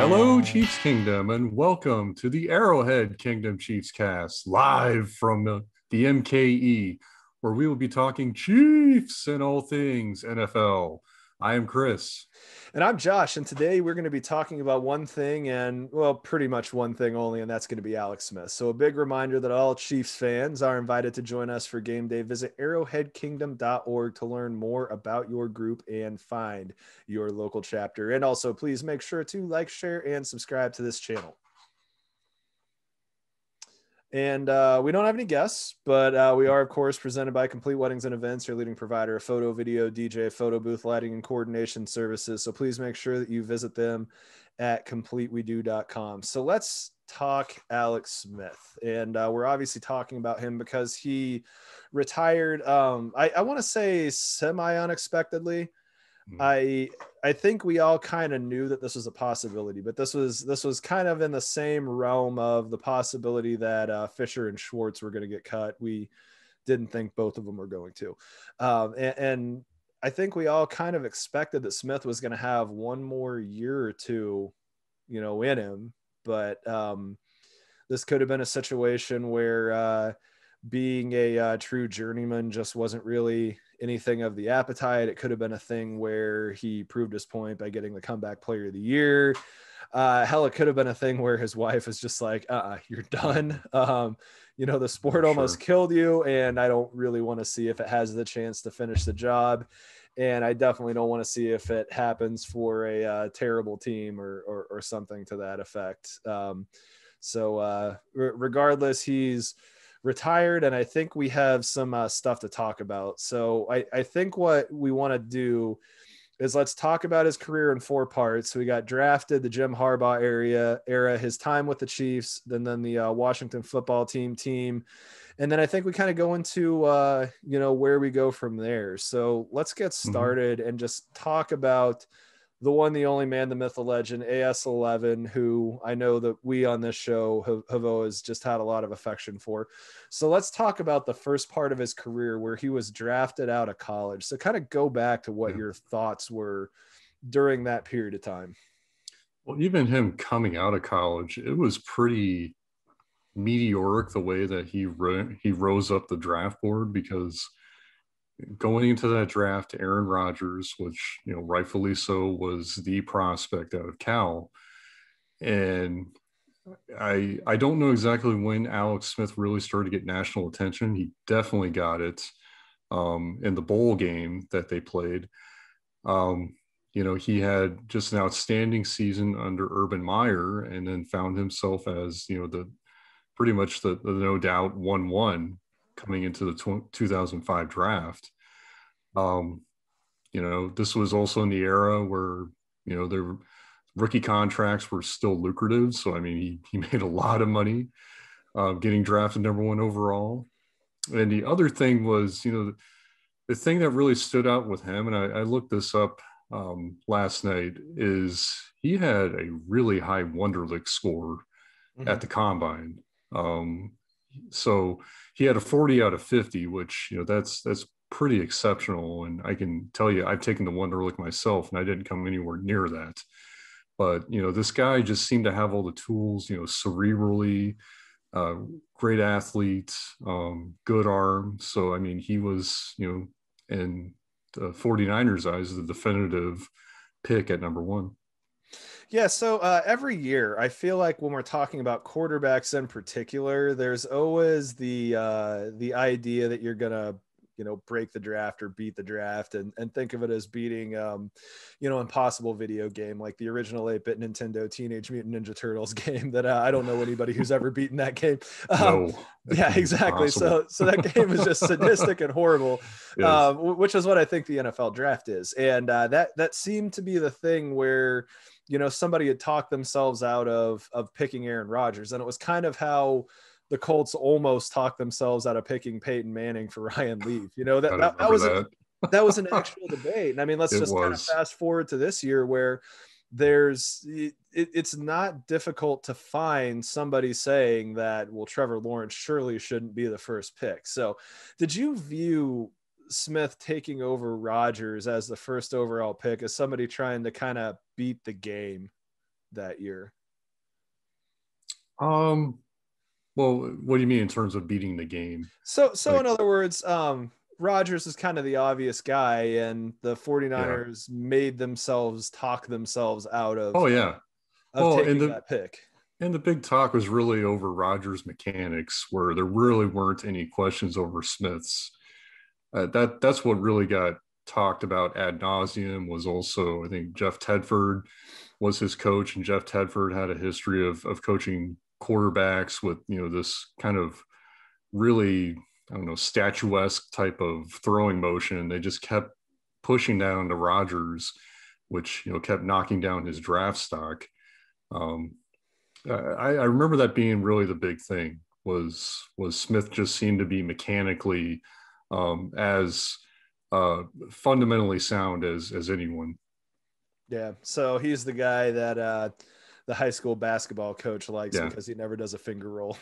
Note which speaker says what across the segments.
Speaker 1: Hello, Chiefs Kingdom, and welcome to the Arrowhead Kingdom CHIEFScast, live from the MKE, where we will be talking Chiefs and all things NFL. I am Chris.
Speaker 2: And I'm Josh, and today we're going to be talking about one thing and, well, pretty much one thing only, and that's going to be Alex Smith. So a big reminder that all Chiefs fans are invited to join us for game day. Visit arrowheadkingdom.org to learn more about your group and find your local chapter. And also, please make sure to like, share, and subscribe to this channel. And we don't have any guests, but we are, of course, presented by Complete Weddings and Events, your leading provider of photo, video, DJ, photo booth, lighting, and coordination services. So please make sure that you visit them at completewedo.com. So let's talk Alex Smith. And we're obviously talking about him because he retired, I want to say semi-unexpectedly. I think we all kind of knew that this was a possibility, but this was kind of in the same realm of the possibility that Fisher and Schwartz were going to get cut. We didn't think both of them were going to. And I think we all kind of expected that Smith was going to have one more year or two, in him. But this could have been a situation where being a true journeyman just wasn't really anything of the appetite. It could have been a thing where he proved his point by getting the comeback player of the year. Hell, it could have been a thing where his wife is just like, you're done. The sport almost killed you, and I don't really want to see if it has the chance to finish the job. And I definitely don't want to see if it happens for a terrible team or something to that effect. Regardless, he's retired, and I think we have some stuff to talk about. So I think what we want to do is let's talk about his career in four parts. So we got drafted, the Jim Harbaugh era, his time with the Chiefs, then the Washington football team. And then I think we kind of go into, where we go from there. So let's get started and just talk about the one, the only man, the myth, the legend, AS11, who I know that we on this show have always just had a lot of affection for. So let's talk about the first part of his career where he was drafted out of college. So kind of go back to what your thoughts were during that period of time.
Speaker 1: Well, even him coming out of college, it was pretty meteoric the way that he rose up the draft board, because going into that draft, Aaron Rodgers, which, rightfully so, was the prospect out of Cal. And I don't know exactly when Alex Smith really started to get national attention. He definitely got it in the bowl game that they played. He had just an outstanding season under Urban Meyer, and then found himself as, pretty much the no doubt 1-1 coming into the 2005 draft. This was also in the era where, their rookie contracts were still lucrative. So, I mean, he made a lot of money getting drafted number one overall. And the other thing was, the thing that really stood out with him, and I looked this up last night, is he had a really high Wonderlic score at the combine. So he had a 40 out of 50, which, that's pretty exceptional. And I can tell you, I've taken the Wonderlic myself, and I didn't come anywhere near that. But, this guy just seemed to have all the tools, cerebrally, great athlete, good arm. So, I mean, he was, in the 49ers' eyes, the definitive pick at number one.
Speaker 2: Yeah, so every year, I feel like when we're talking about quarterbacks in particular, there's always the idea that you're gonna, break the draft or beat the draft, and think of it as beating, impossible video game like the original 8-bit Nintendo Teenage Mutant Ninja Turtles game that I don't know anybody who's ever beaten that game.
Speaker 1: No,
Speaker 2: yeah, exactly. So that game is just sadistic and horrible, yes. Which is what I think the NFL draft is, and that seemed to be the thing where, somebody had talked themselves out of picking Aaron Rodgers. And it was kind of how the Colts almost talked themselves out of picking Peyton Manning for Ryan Leaf. That was an actual debate. And I mean, let's just kind of fast forward to this year where it's not difficult to find somebody saying that, well, Trevor Lawrence surely shouldn't be the first pick. So did you view Smith taking over Rodgers as the first overall pick as somebody trying to kind of beat the game? that year?
Speaker 1: Um, well, what do you mean in terms of beating the game?
Speaker 2: So
Speaker 1: Like,
Speaker 2: in other words, Rodgers is kind of the obvious guy, and the
Speaker 1: yeah.
Speaker 2: 49ers made themselves talk themselves out
Speaker 1: Oh yeah.
Speaker 2: of
Speaker 1: Well,
Speaker 2: taking that pick.
Speaker 1: and the big talk was really over Rogers' mechanics, where there really weren't any questions over Smith's. That's what really got talked about ad nauseum. Was also, I think, Jeff Tedford was his coach, and Jeff Tedford had a history of coaching quarterbacks with this kind of really, I don't know, statuesque type of throwing motion. They just kept pushing down to Rogers, which kept knocking down his draft stock. Um, I remember that being really the big thing. Was Smith just seemed to be mechanically as fundamentally sound as anyone.
Speaker 2: Yeah. So he's the guy that the high school basketball coach likes
Speaker 1: Yeah,
Speaker 2: because he never does a finger roll.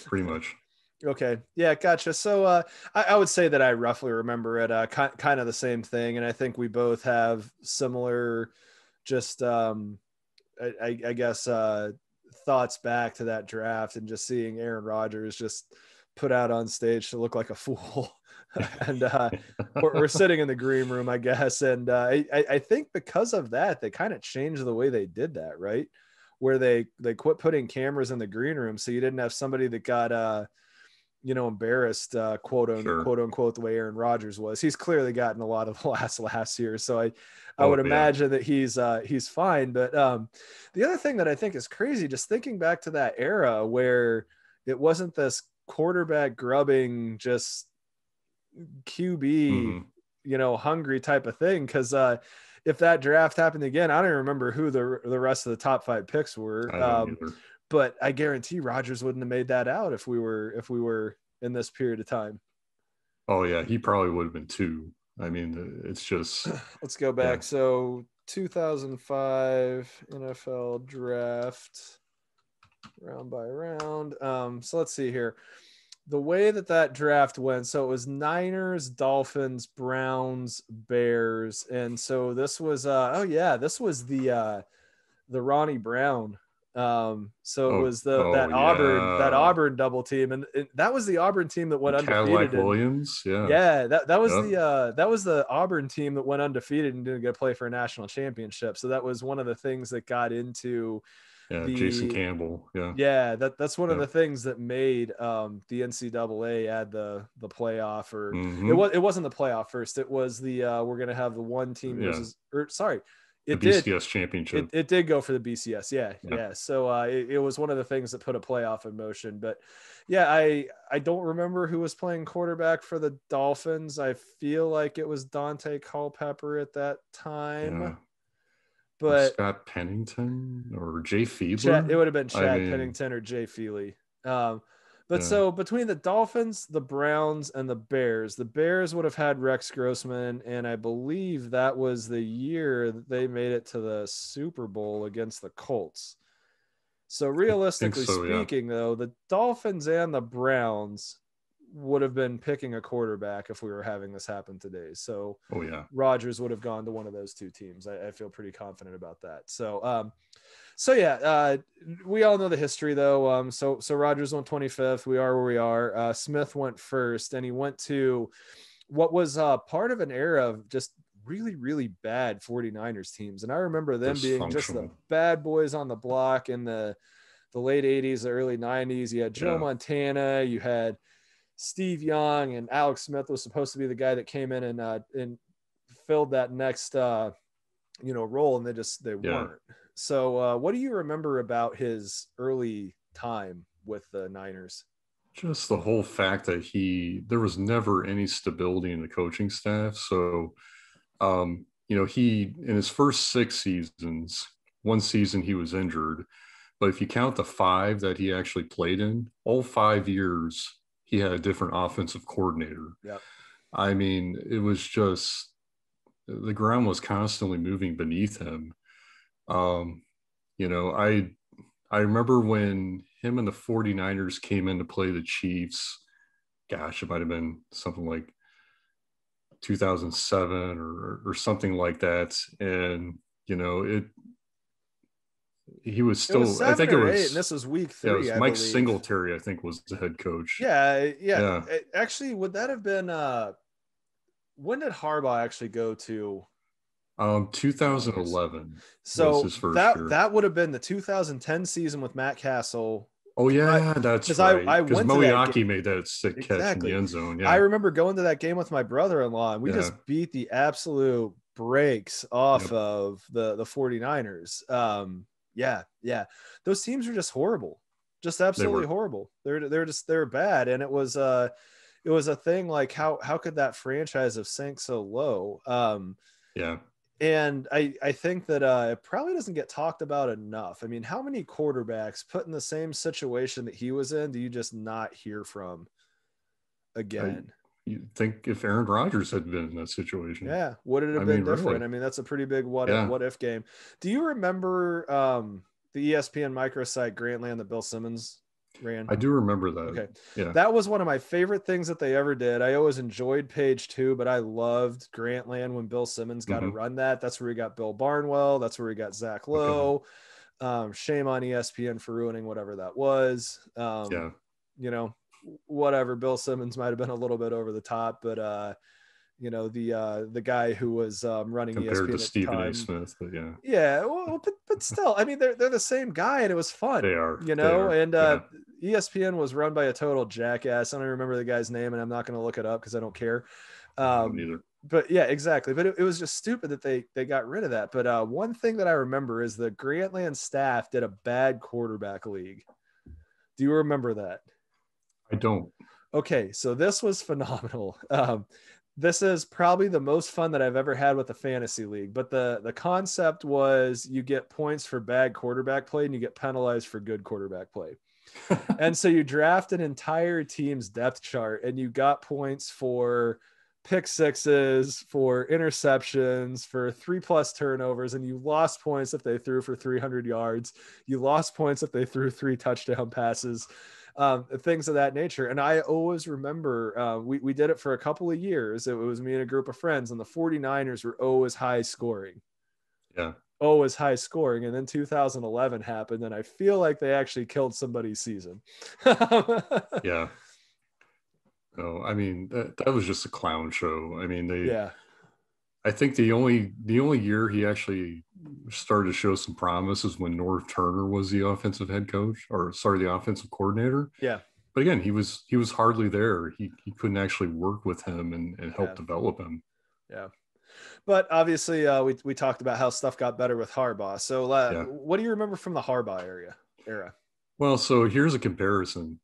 Speaker 1: pretty much.
Speaker 2: Okay. Yeah, gotcha. So I would say that I roughly remember it kind of the same thing. And I think we both have similar just I guess thoughts back to that draft and just seeing Aaron Rodgers just put out on stage to look like a fool. And we're sitting in the green room, I guess. And I think because of that, they kind of changed the way they did that, right? Where they quit putting cameras in the green room, so you didn't have somebody that got embarrassed,
Speaker 1: Sure.
Speaker 2: quote unquote, the way Aaron Rodgers was. He's clearly gotten a lot of the last year, so I
Speaker 1: Oh
Speaker 2: would
Speaker 1: yeah.
Speaker 2: imagine that he's fine. But the other thing that I think is crazy, just thinking back to that era where it wasn't this quarterback grubbing, just QB,
Speaker 1: Mm-hmm.
Speaker 2: hungry type of thing. Because if that draft happened again, I don't even remember who the rest of the top 5 picks were.
Speaker 1: I don't either.
Speaker 2: But I guarantee Rodgers wouldn't have made that out if we were in this period of time.
Speaker 1: Oh yeah, he probably would have been too. I mean, it's just
Speaker 2: Let's go
Speaker 1: yeah,
Speaker 2: back. So 2005 NFL draft, round by round. So let's see here. The way that draft went, so it was Niners, Dolphins, Browns, Bears, and so this was this was the Ronnie Brown. So it was
Speaker 1: oh
Speaker 2: that
Speaker 1: yeah,
Speaker 2: Auburn double team, and that was the Auburn team that
Speaker 1: the
Speaker 2: went undefeated.
Speaker 1: Cadillac
Speaker 2: And
Speaker 1: Williams. Yeah,
Speaker 2: yeah,
Speaker 1: yep,
Speaker 2: that was the Auburn team that went undefeated and didn't get to play for a national championship. So that was one of the things that got into
Speaker 1: yeah. Jason
Speaker 2: the
Speaker 1: Campbell. Yeah,
Speaker 2: that's one of
Speaker 1: yep.
Speaker 2: the things that made the NCAA add the playoff, or
Speaker 1: Mm-hmm.
Speaker 2: it wasn't the playoff first. It was the we're gonna have the one team
Speaker 1: Yeah,
Speaker 2: versus, or sorry,
Speaker 1: the
Speaker 2: it did
Speaker 1: BCS championship.
Speaker 2: it did go for the BCS. Yeah,
Speaker 1: Yeah,
Speaker 2: yeah. So it was one of the things that put a playoff in motion. But yeah, I don't remember who was playing quarterback for the Dolphins. I feel like it was Dante Culpepper at that time,
Speaker 1: yeah. Or
Speaker 2: but
Speaker 1: Scott Pennington or Jay
Speaker 2: It
Speaker 1: Fiedler.
Speaker 2: would have been
Speaker 1: I
Speaker 2: Chad
Speaker 1: mean,
Speaker 2: Pennington or Jay Feely. But
Speaker 1: yeah,
Speaker 2: so between the Dolphins, the Browns, and the Bears would have had Rex Grossman, and I believe that was the year that they made it to the Super Bowl against the Colts. So
Speaker 1: I think
Speaker 2: realistically
Speaker 1: so. Yeah.
Speaker 2: speaking, though, the Dolphins and the Browns would have been picking a quarterback if we were having this happen today. So
Speaker 1: Oh yeah.
Speaker 2: Rodgers would have gone to one of those two teams. I feel pretty confident about that. So yeah, we all know the history though. So Rodgers went 25th. We are where we are. Smith went first, and he went to what was part of an era of just really, really bad 49ers teams. And I remember them being just the
Speaker 1: Dysfunctional.
Speaker 2: bad boys on the block in the late 80s, the early 90s. You had Joe
Speaker 1: Yeah.
Speaker 2: Montana, you had Steve Young, and Alex Smith was supposed to be the guy that came in and filled that next role, and they
Speaker 1: Yeah.
Speaker 2: weren't. So what do you remember about his early time with the Niners?
Speaker 1: Just the whole fact that there was never any stability in the coaching staff. So, he, in his first 6 seasons, one season he was injured, but if you count the 5 that he actually played in, all 5 years, he had a different offensive coordinator.
Speaker 2: Yeah.
Speaker 1: I mean, it was just, the ground was constantly moving beneath him. Um, I remember when him and the 49ers came in to play the Chiefs. Gosh, it might have been something like 2007 or something like that. And, he was
Speaker 2: It was
Speaker 1: still, I think
Speaker 2: 7
Speaker 1: it
Speaker 2: or 8, and
Speaker 1: was,
Speaker 2: this was week
Speaker 1: yeah, it
Speaker 2: 3,
Speaker 1: was
Speaker 2: I
Speaker 1: Mike
Speaker 2: believe.
Speaker 1: Singletary, I think was the head coach.
Speaker 2: Yeah, yeah.
Speaker 1: Yeah.
Speaker 2: Actually, would that have been when did Harbaugh actually go to?
Speaker 1: 2011 was
Speaker 2: So
Speaker 1: his first
Speaker 2: that
Speaker 1: year.
Speaker 2: that would have been the 2010 season with Matt Castle.
Speaker 1: Oh
Speaker 2: Because I
Speaker 1: yeah, that's
Speaker 2: because I
Speaker 1: right.
Speaker 2: I
Speaker 1: Because
Speaker 2: went to that game.
Speaker 1: Moeaki made that sick catch in the
Speaker 2: Exactly.
Speaker 1: end zone.
Speaker 2: I
Speaker 1: Yeah.
Speaker 2: remember going to that game with my brother-in-law, and we
Speaker 1: Yeah.
Speaker 2: just beat the absolute brakes off
Speaker 1: Yep.
Speaker 2: of the 49ers. Yeah, yeah. Those teams are just horrible. Just
Speaker 1: They
Speaker 2: absolutely
Speaker 1: were.
Speaker 2: horrible. They're bad. And it was a thing like how could that franchise have sank so low?
Speaker 1: Yeah.
Speaker 2: And I think that it probably doesn't get talked about enough. I mean, how many quarterbacks put in the same situation that he was in do you just not hear from
Speaker 1: I
Speaker 2: again?
Speaker 1: you think if Aaron Rodgers had been in that situation,
Speaker 2: Yeah, would it
Speaker 1: I
Speaker 2: have
Speaker 1: mean,
Speaker 2: been
Speaker 1: really?
Speaker 2: different? I mean, that's a pretty big
Speaker 1: Yeah.
Speaker 2: what if game. Do you remember the ESPN microsite Grantland that Bill Simmons ran?
Speaker 1: I do remember that.
Speaker 2: Okay.
Speaker 1: Yeah.
Speaker 2: That was one of my favorite things that they ever did. I always enjoyed page 2, but I loved Grantland when Bill Simmons got to
Speaker 1: Hmm.
Speaker 2: run that. That's where we got Bill Barnwell. That's where we got Zach
Speaker 1: Okay.
Speaker 2: Lowe. Shame on ESPN for ruining whatever that was.
Speaker 1: Yeah.
Speaker 2: You know, whatever. Bill Simmons might have been a little bit over the top, but the guy who was running
Speaker 1: Compared to
Speaker 2: ESPN at the
Speaker 1: Stephen A.
Speaker 2: time.
Speaker 1: Smith, but yeah,
Speaker 2: Yeah, well, but still, I mean, they're the same guy, and it was fun,
Speaker 1: they are.
Speaker 2: you
Speaker 1: They
Speaker 2: know.
Speaker 1: are.
Speaker 2: And
Speaker 1: Yeah.
Speaker 2: ESPN was run by a total jackass. I don't remember the guy's name, and I'm not going to look it up because I don't care.
Speaker 1: I don't
Speaker 2: Um,
Speaker 1: either.
Speaker 2: but yeah, exactly. But it was just stupid that they got rid of that. But one thing that I remember is the Grantland staff did a bad quarterback league. Do you remember that?
Speaker 1: I don't.
Speaker 2: Okay, so this was phenomenal. This is probably the most fun that I've ever had with a fantasy league. But the concept was you get points for bad quarterback play and you get penalized for good quarterback play. And so you draft an entire team's depth chart and you got points for pick sixes, for interceptions, for 3+ turnovers, and you lost points if they threw for 300 yards. You lost points if they threw 3 touchdown passes, things of that nature. And I always remember we did it for a couple of years. It was me and a group of friends, and the 49ers were always high scoring.
Speaker 1: Yeah.
Speaker 2: Always high scoring. And then 2011 happened, and I feel like they actually killed somebody's season.
Speaker 1: Yeah. No, I mean that was just a clown show. I mean,
Speaker 2: Yeah.
Speaker 1: I think the only year he actually started to show some promise is when Norv Turner was the offensive head coach, or sorry, the offensive coordinator.
Speaker 2: Yeah.
Speaker 1: But again, he was hardly there. He couldn't actually work with him and help
Speaker 2: Yeah.
Speaker 1: develop him.
Speaker 2: Yeah. But obviously, we talked about how stuff got better with Harbaugh. So,
Speaker 1: Yeah.
Speaker 2: what do you remember from the Harbaugh era?
Speaker 1: Well, so here's a comparison.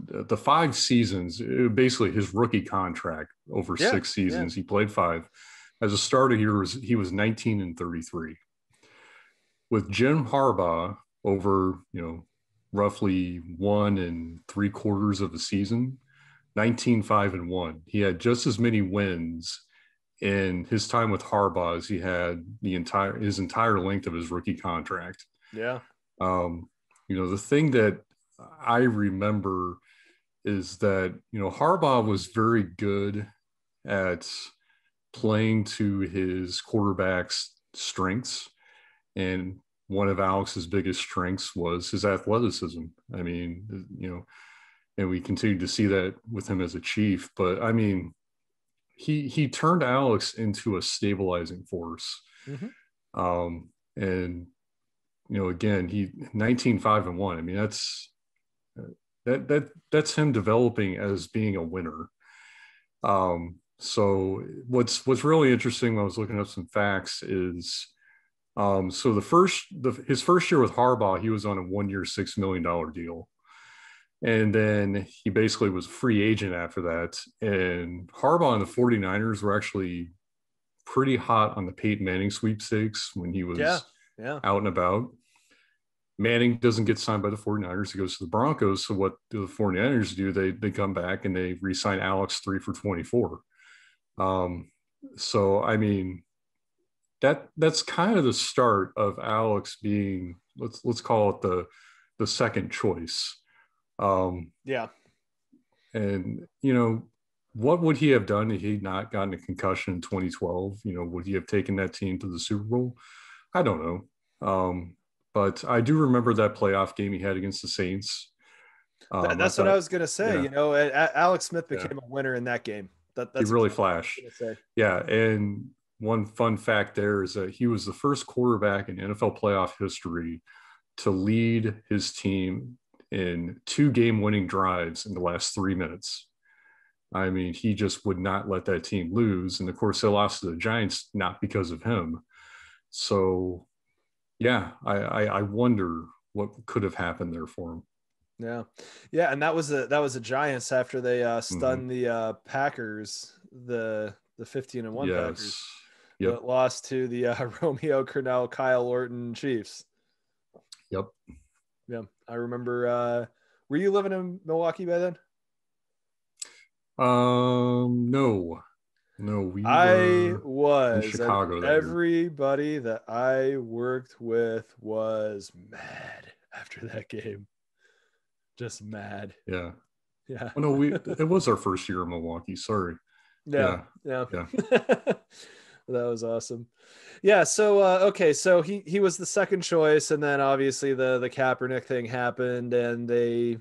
Speaker 1: The 5 seasons, basically his rookie contract over
Speaker 2: Yeah,
Speaker 1: 6 seasons, he played 5. As a starter, he was 19-33. With Jim Harbaugh over, roughly 1 3/4 of a season, 19-5-1. He had just as many wins in his time with Harbaugh as he had his entire length of his rookie contract.
Speaker 2: yeah,
Speaker 1: The thing that I remember is that, Harbaugh was very good at playing to his quarterback's strengths. And one of Alex's biggest strengths was his athleticism. I mean, and we continue to see that with him as a Chief. But I mean, he turned Alex into a stabilizing force.
Speaker 2: mm-hmm.
Speaker 1: And again, he 19-5-1. I mean, that's him developing as being a winner. So what's really interesting when I was looking up some facts is, so his first year with Harbaugh, he was on a 1-year, $6 million deal. And then he basically was a free agent after that. And Harbaugh and the 49ers were actually pretty hot on the Peyton Manning sweepstakes when he was
Speaker 2: yeah,
Speaker 1: out and about. Manning doesn't get signed by the 49ers. He goes to the Broncos. So what do the 49ers do? They come back and they re-sign Alex 3 for 24. So, I mean, that's kind of the start of Alex being, let's call it the second choice.
Speaker 2: Yeah.
Speaker 1: And, what would he have done if he'd not gotten a concussion in 2012? Would he have taken that team to the Super Bowl? I don't know. But I do remember that playoff game he had against the Saints. I
Speaker 2: That's what I
Speaker 1: thought,
Speaker 2: was gonna say.
Speaker 1: yeah,
Speaker 2: You know, Alex Smith
Speaker 1: yeah,
Speaker 2: became a winner in that game.
Speaker 1: he
Speaker 2: That's
Speaker 1: really
Speaker 2: exactly what I was
Speaker 1: flashed.
Speaker 2: gonna say.
Speaker 1: Yeah, and one fun fact there is that he was the first quarterback in NFL playoff history to lead his team in 2 game winning drives in the last 3 minutes. I mean, he just would not let that team lose. And of course, they lost to the Giants, not because of him. So, yeah, I wonder what could have happened there for him.
Speaker 2: Yeah, yeah, and that was the Giants after they
Speaker 1: Mm-hmm.
Speaker 2: stunned the Packers, the 15-1 Packers,
Speaker 1: Yes. Yep.
Speaker 2: that lost to the Romeo Crennel, Kyle Orton Chiefs.
Speaker 1: Yep.
Speaker 2: Yeah, I remember. Were you living in Milwaukee by then?
Speaker 1: No, no, we
Speaker 2: I
Speaker 1: were in
Speaker 2: was, and
Speaker 1: Chicago that year.
Speaker 2: everybody that I worked with was mad after that game. Just mad.
Speaker 1: Yeah.
Speaker 2: Yeah.
Speaker 1: Oh no, it was our first year in Milwaukee. Sorry.
Speaker 2: Yeah.
Speaker 1: Yeah.
Speaker 2: Yeah.
Speaker 1: Yeah.
Speaker 2: That was awesome. Yeah. So okay, so he was the second choice, and then obviously the Kaepernick thing happened, and they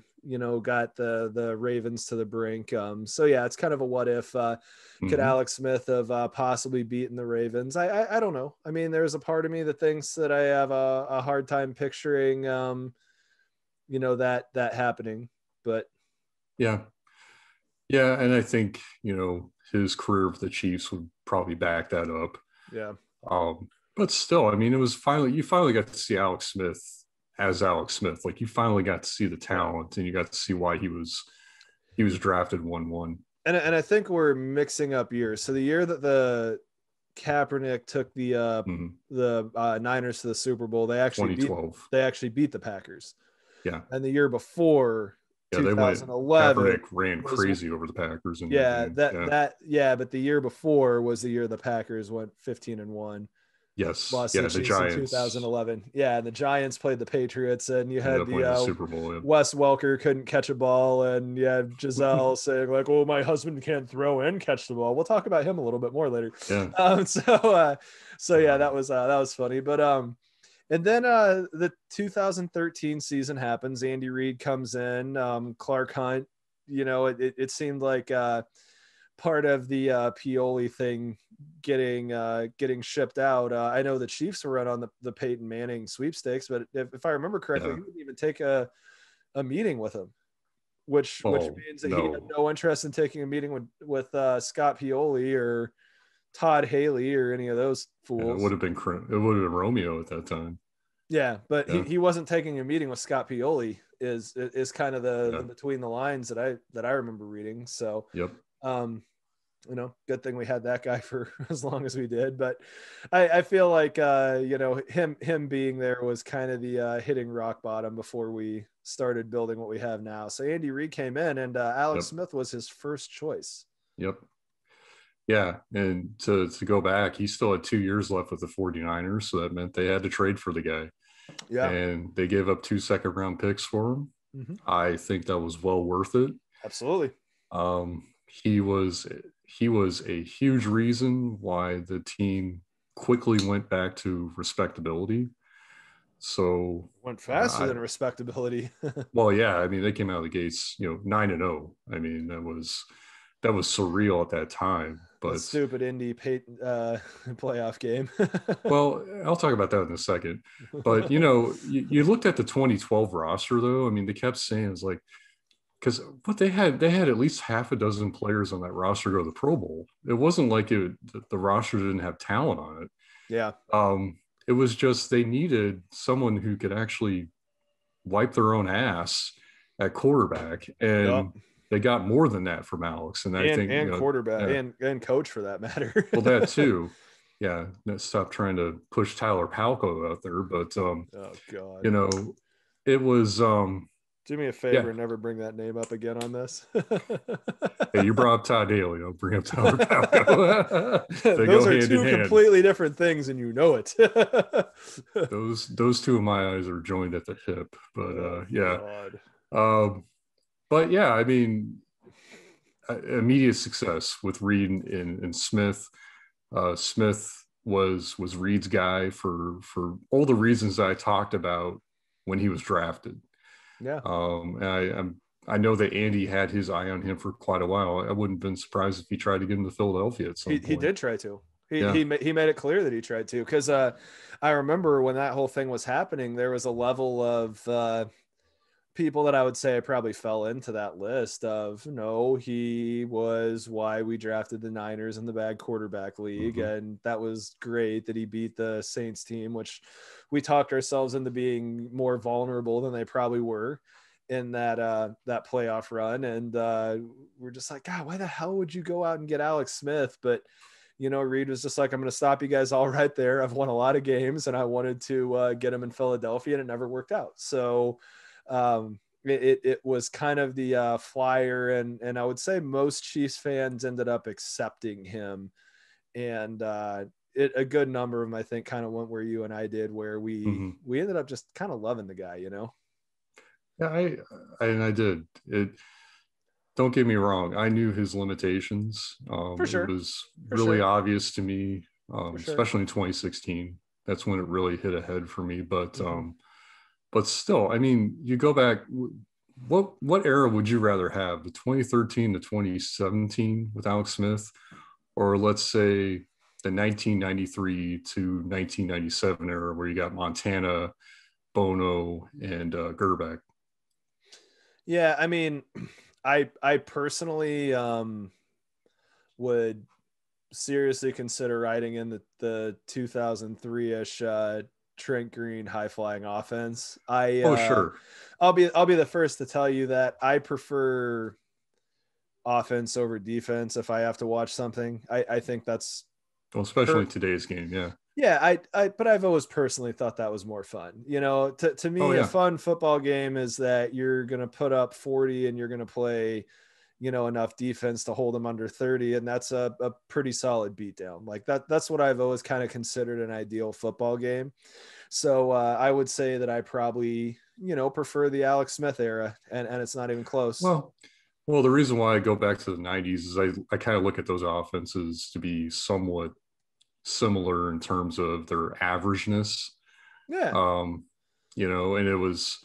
Speaker 2: got the Ravens to the brink. So yeah, it's kind of a what if. Could
Speaker 1: Mm-hmm.
Speaker 2: Alex Smith have possibly beaten the Ravens? I don't know. I mean, there's a part of me that thinks that I have a hard time picturing that happening, but
Speaker 1: Yeah. Yeah. And I think, his career with the Chiefs would probably back that up.
Speaker 2: yeah.
Speaker 1: But still, I mean, you finally got to see Alex Smith as Alex Smith. Like you finally got to see the
Speaker 2: Yeah.
Speaker 1: talent and you got to see why he was drafted 1-1.
Speaker 2: And I think we're mixing up years. So the year that the Kaepernick took
Speaker 1: Mm-hmm.
Speaker 2: the Niners to the Super Bowl, they actually beat
Speaker 1: 2012.
Speaker 2: the Packers.
Speaker 1: Yeah.
Speaker 2: And the year before,
Speaker 1: Yeah. They went,
Speaker 2: 2011,
Speaker 1: Kaepernick ran
Speaker 2: was
Speaker 1: crazy over the Packers in that
Speaker 2: yeah,
Speaker 1: game.
Speaker 2: that
Speaker 1: Yeah.
Speaker 2: that yeah, but the year before was the year the Packers went 15-1.
Speaker 1: Yes.
Speaker 2: Lost to the
Speaker 1: Yeah. The
Speaker 2: Chiefs in
Speaker 1: Giants
Speaker 2: 2011. Yeah, and the Giants played the Patriots, and you
Speaker 1: ended
Speaker 2: had
Speaker 1: up
Speaker 2: the
Speaker 1: winning the Super Bowl.
Speaker 2: Wes Welker couldn't catch a ball, and you had Giselle saying like, "Oh, my husband can't throw and catch the ball." We'll talk about him a little bit more later.
Speaker 1: Yeah.
Speaker 2: So yeah, that was funny. But and then the 2013 season happens. Andy Reid comes in. Clark Hunt. It seemed like part of the Pioli thing getting shipped out. I know the Chiefs were run on the Peyton Manning sweepstakes, but if I remember correctly,
Speaker 1: Yeah.
Speaker 2: he wouldn't even take a meeting with him, which
Speaker 1: Oh,
Speaker 2: means that he had
Speaker 1: no.
Speaker 2: no interest in taking a meeting with Scott Pioli or Todd Haley or any of those
Speaker 1: Yeah, it
Speaker 2: fools.
Speaker 1: would have been it would have been Romeo at that time.
Speaker 2: Yeah, but he,
Speaker 1: Yeah.
Speaker 2: he wasn't taking a meeting with Scott Pioli is kind of the
Speaker 1: Yeah.
Speaker 2: between the lines that I remember reading. So
Speaker 1: Yep.
Speaker 2: um good thing we had that guy for as long as we did. But I feel like him being there was kind of the hitting rock bottom before we started building what we have now. So Andy Reid came in, and Alex
Speaker 1: Yep.
Speaker 2: Smith was his first choice.
Speaker 1: Yep. Yeah. And to go back, he still had 2 years left with the 49ers. So that meant they had to trade for the guy.
Speaker 2: Yeah.
Speaker 1: And they gave up 2 second-round picks for him.
Speaker 2: Mm-hmm.
Speaker 1: I think that was well worth it.
Speaker 2: Absolutely.
Speaker 1: He was a huge reason why the team quickly went back to respectability. So
Speaker 2: Went faster
Speaker 1: I
Speaker 2: than respectability.
Speaker 1: well, yeah, I mean they came out of the gates, 9-0. I mean that was surreal at that time.
Speaker 2: That
Speaker 1: But
Speaker 2: stupid Indy playoff game.
Speaker 1: well, I'll talk about that in a second. But you looked at the 2012 roster though. I mean, they kept saying it's like because what they had at least half a dozen players on that roster go to the Pro Bowl. It wasn't like the roster didn't have talent on it.
Speaker 2: Yeah.
Speaker 1: It was just they needed someone who could actually wipe their own ass at quarterback, and
Speaker 2: Yep.
Speaker 1: they got more than that from Alex. And I think
Speaker 2: And quarterback
Speaker 1: yeah,
Speaker 2: and coach for that matter.
Speaker 1: well that too. Yeah, stop trying to push Tyler Palco out there, but
Speaker 2: Oh God.
Speaker 1: you know, it was
Speaker 2: Do me a
Speaker 1: yeah.
Speaker 2: favor and never bring that name up again on this.
Speaker 1: Hey, you brought up Todd Haley. I'll bring up Tyler Palco. They
Speaker 2: Those
Speaker 1: go
Speaker 2: are
Speaker 1: hand in
Speaker 2: two
Speaker 1: hand.
Speaker 2: completely different things, and you know it.
Speaker 1: Those two in my eyes are joined at the hip. But
Speaker 2: Oh,
Speaker 1: yeah.
Speaker 2: God.
Speaker 1: But yeah, I mean, immediate success with Reed and Smith. Smith was Reed's guy for all the reasons I talked about when he was drafted.
Speaker 2: Yeah.
Speaker 1: I know that Andy had his eye on him for quite a while. I wouldn't have been surprised if he tried to get him to Philadelphia at some
Speaker 2: He
Speaker 1: point.
Speaker 2: did try to.
Speaker 1: Yeah.
Speaker 2: He made it clear that he tried to, because I remember when that whole thing was happening, there was a level of people that I would say probably fell into that list of, no, he was why we drafted the Niners in the bad quarterback league.
Speaker 1: Mm-hmm.
Speaker 2: And that was great that he beat the Saints team, which we talked ourselves into being more vulnerable than they probably were in that playoff run. And we're just like, God, why the hell would you go out and get Alex Smith? But Reed was just like, I'm going to stop you guys all right there. I've won a lot of games, and I wanted to get him in Philadelphia, and it never worked out. So it was kind of the flyer, and I would say most Chiefs fans ended up accepting him, and a good number of them, I think, kind of went where you and I did, where we ended up just kind of loving the guy.
Speaker 1: Yeah, I did it. Don't get me wrong. I knew his limitations.
Speaker 2: For sure.
Speaker 1: It was
Speaker 2: For
Speaker 1: really
Speaker 2: sure.
Speaker 1: obvious to me,
Speaker 2: For sure.
Speaker 1: especially in 2016. That's when it really hit ahead for me. But still, I mean, you go back. What era would you rather have? The 2013 to 2017 with Alex Smith, or let's say the 1993 to 1997 era where you got Montana, Bono, and Gerbeck?
Speaker 2: Yeah, I mean, I personally would seriously consider riding in the 2003-ish Trent Green high flying offense.
Speaker 1: Sure.
Speaker 2: I'll be the first to tell you that I prefer offense over defense if I have to watch something. I think that's
Speaker 1: especially today's game. Yeah.
Speaker 2: Yeah, but I've always personally thought that was more fun. To me, a fun football game is that you're going to put up 40 and you're going to play, enough defense to hold them under 30. And that's a pretty solid beatdown. Like that's what I've always kind of considered an ideal football game. So I would say that I probably, prefer the Alex Smith era, and it's not even close.
Speaker 1: Well, the reason why I go back to the 90s is I kind of look at those offenses to be somewhat similar in terms of their averageness.
Speaker 2: Yeah.
Speaker 1: And it was,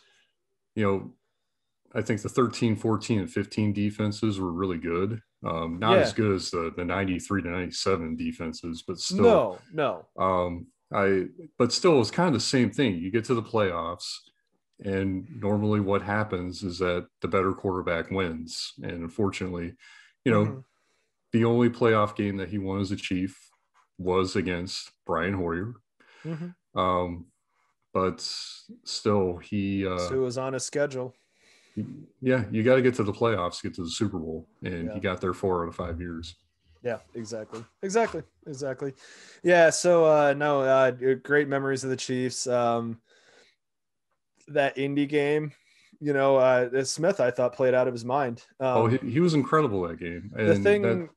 Speaker 1: I think the 13, 14, and 15 defenses were really good. Not as good as the 93 to 97 defenses, but still.
Speaker 2: No.
Speaker 1: But still, it was kind of the same thing. You get to the playoffs, and normally what happens is that the better quarterback wins. And unfortunately, the only playoff game that he won as a Chief was against Brian Hoyer. But still,
Speaker 2: so it was on a schedule.
Speaker 1: Yeah, you got to get to the playoffs, get to the Super Bowl, and he got there 4 out of 5 years.
Speaker 2: Yeah, exactly. Yeah, so great memories of the Chiefs. That Indy game, Smith, I thought, played out of his mind.
Speaker 1: He was incredible that game. And
Speaker 2: the thing,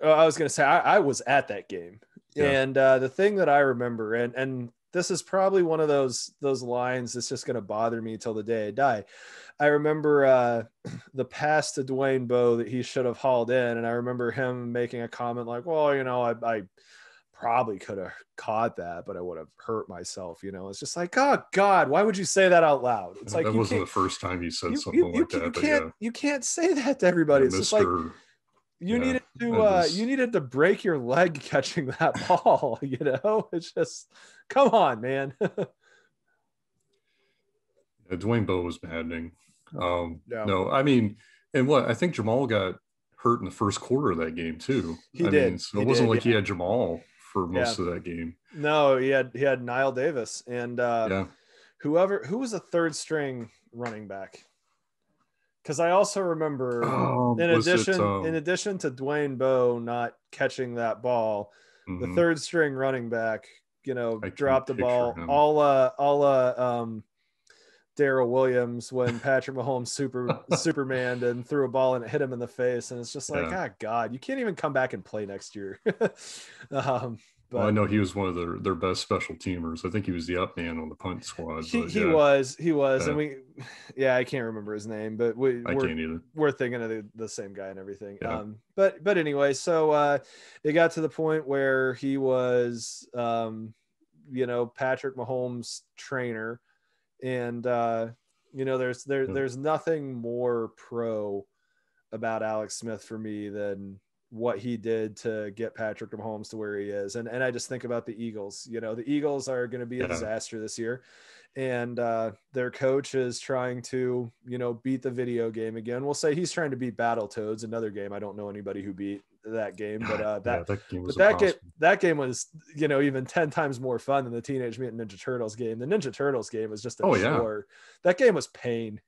Speaker 2: I was going to say, I was at that game, and the thing that I remember, and this is probably one of those lines that's just going to bother me till the day I die. I remember the pass to Dwayne Bowe that he should have hauled in, and I remember him making a comment like, well, I probably could have caught that, but I would have hurt myself. It's just like, oh God, why would you say that out loud? It's like,
Speaker 1: that wasn't the first time he said something like that.
Speaker 2: You can't say that to everybody. It's just like, you needed to break your leg catching that ball. It's just, come on, man.
Speaker 1: Dwayne Bowe was maddening. No, I mean, and I think Jamal got hurt in the first quarter of that game too.
Speaker 2: He did.
Speaker 1: So it wasn't like he had Jamal for most of that game.
Speaker 2: No, he had Niall Davis and who was a third string running back. Because I also remember, in addition to Dwayne Bowe not catching that ball, the third string running back, dropped the ball. Darrell Williams when Patrick Mahomes Superman and threw a ball and it hit him in the face, and it's just like, God, you can't even come back and play next year.
Speaker 1: Well, I
Speaker 2: but
Speaker 1: know he was one of their best special teamers. I think he was the up man on the punt squad.
Speaker 2: he
Speaker 1: But
Speaker 2: he
Speaker 1: yeah,
Speaker 2: was he was, and
Speaker 1: that,
Speaker 2: yeah, I can't remember his name, but
Speaker 1: I can't either.
Speaker 2: we're thinking of the same guy and everything.
Speaker 1: Yeah.
Speaker 2: But anyway, so it got to the point where he was Patrick Mahomes' trainer, and there's nothing more pro about Alex Smith for me than what he did to get Patrick Mahomes to where he is. And I just think about the Eagles. The Eagles are going to be a disaster this year. And their coach is trying to, beat the video game again. We'll say he's trying to beat Battletoads, another game. I don't know anybody who beat that game, but
Speaker 1: that game was
Speaker 2: that game was, even 10 times more fun than the Teenage Mutant Ninja Turtles game. The Ninja Turtles game was just a chore. That game was pain,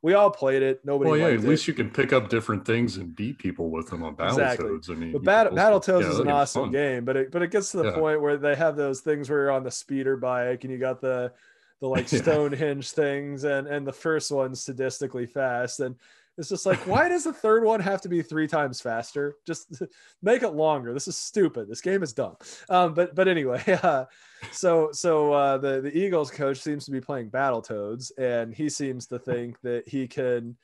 Speaker 2: We all played it. Nobody liked it.
Speaker 1: At least you can pick up different things and beat people with them on Battletoads.
Speaker 2: Exactly.
Speaker 1: I mean,
Speaker 2: but Battletoads is an awesome game, but it gets to the point where they have those things where you're on the speeder bike and you got the like Stonehenge things, and the first one's sadistically fast, and it's just like, why does the third one have to be 3 times faster? Just make it longer. This is stupid. This game is dumb. But anyway, so the Eagles coach seems to be playing Battletoads, and he seems to think that he can,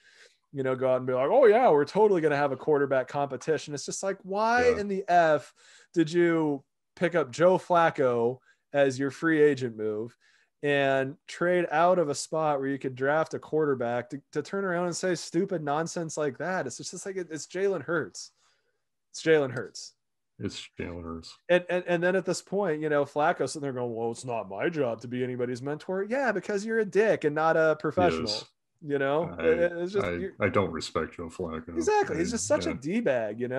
Speaker 2: go out and be like, oh yeah, we're totally going to have a quarterback competition. It's just like, why in the F did you pick up Joe Flacco as your free agent move and trade out of a spot where you could draft a quarterback to turn around and say stupid nonsense like that? It's just like, it's Jalen Hurts. It's Jalen Hurts. And then at this point, Flacco's sitting there going, well, it's not my job to be anybody's mentor. Yeah, because you're a dick and not a professional. It's just,
Speaker 1: I don't respect Joe Flacco.
Speaker 2: Exactly. He's just such a D-bag, and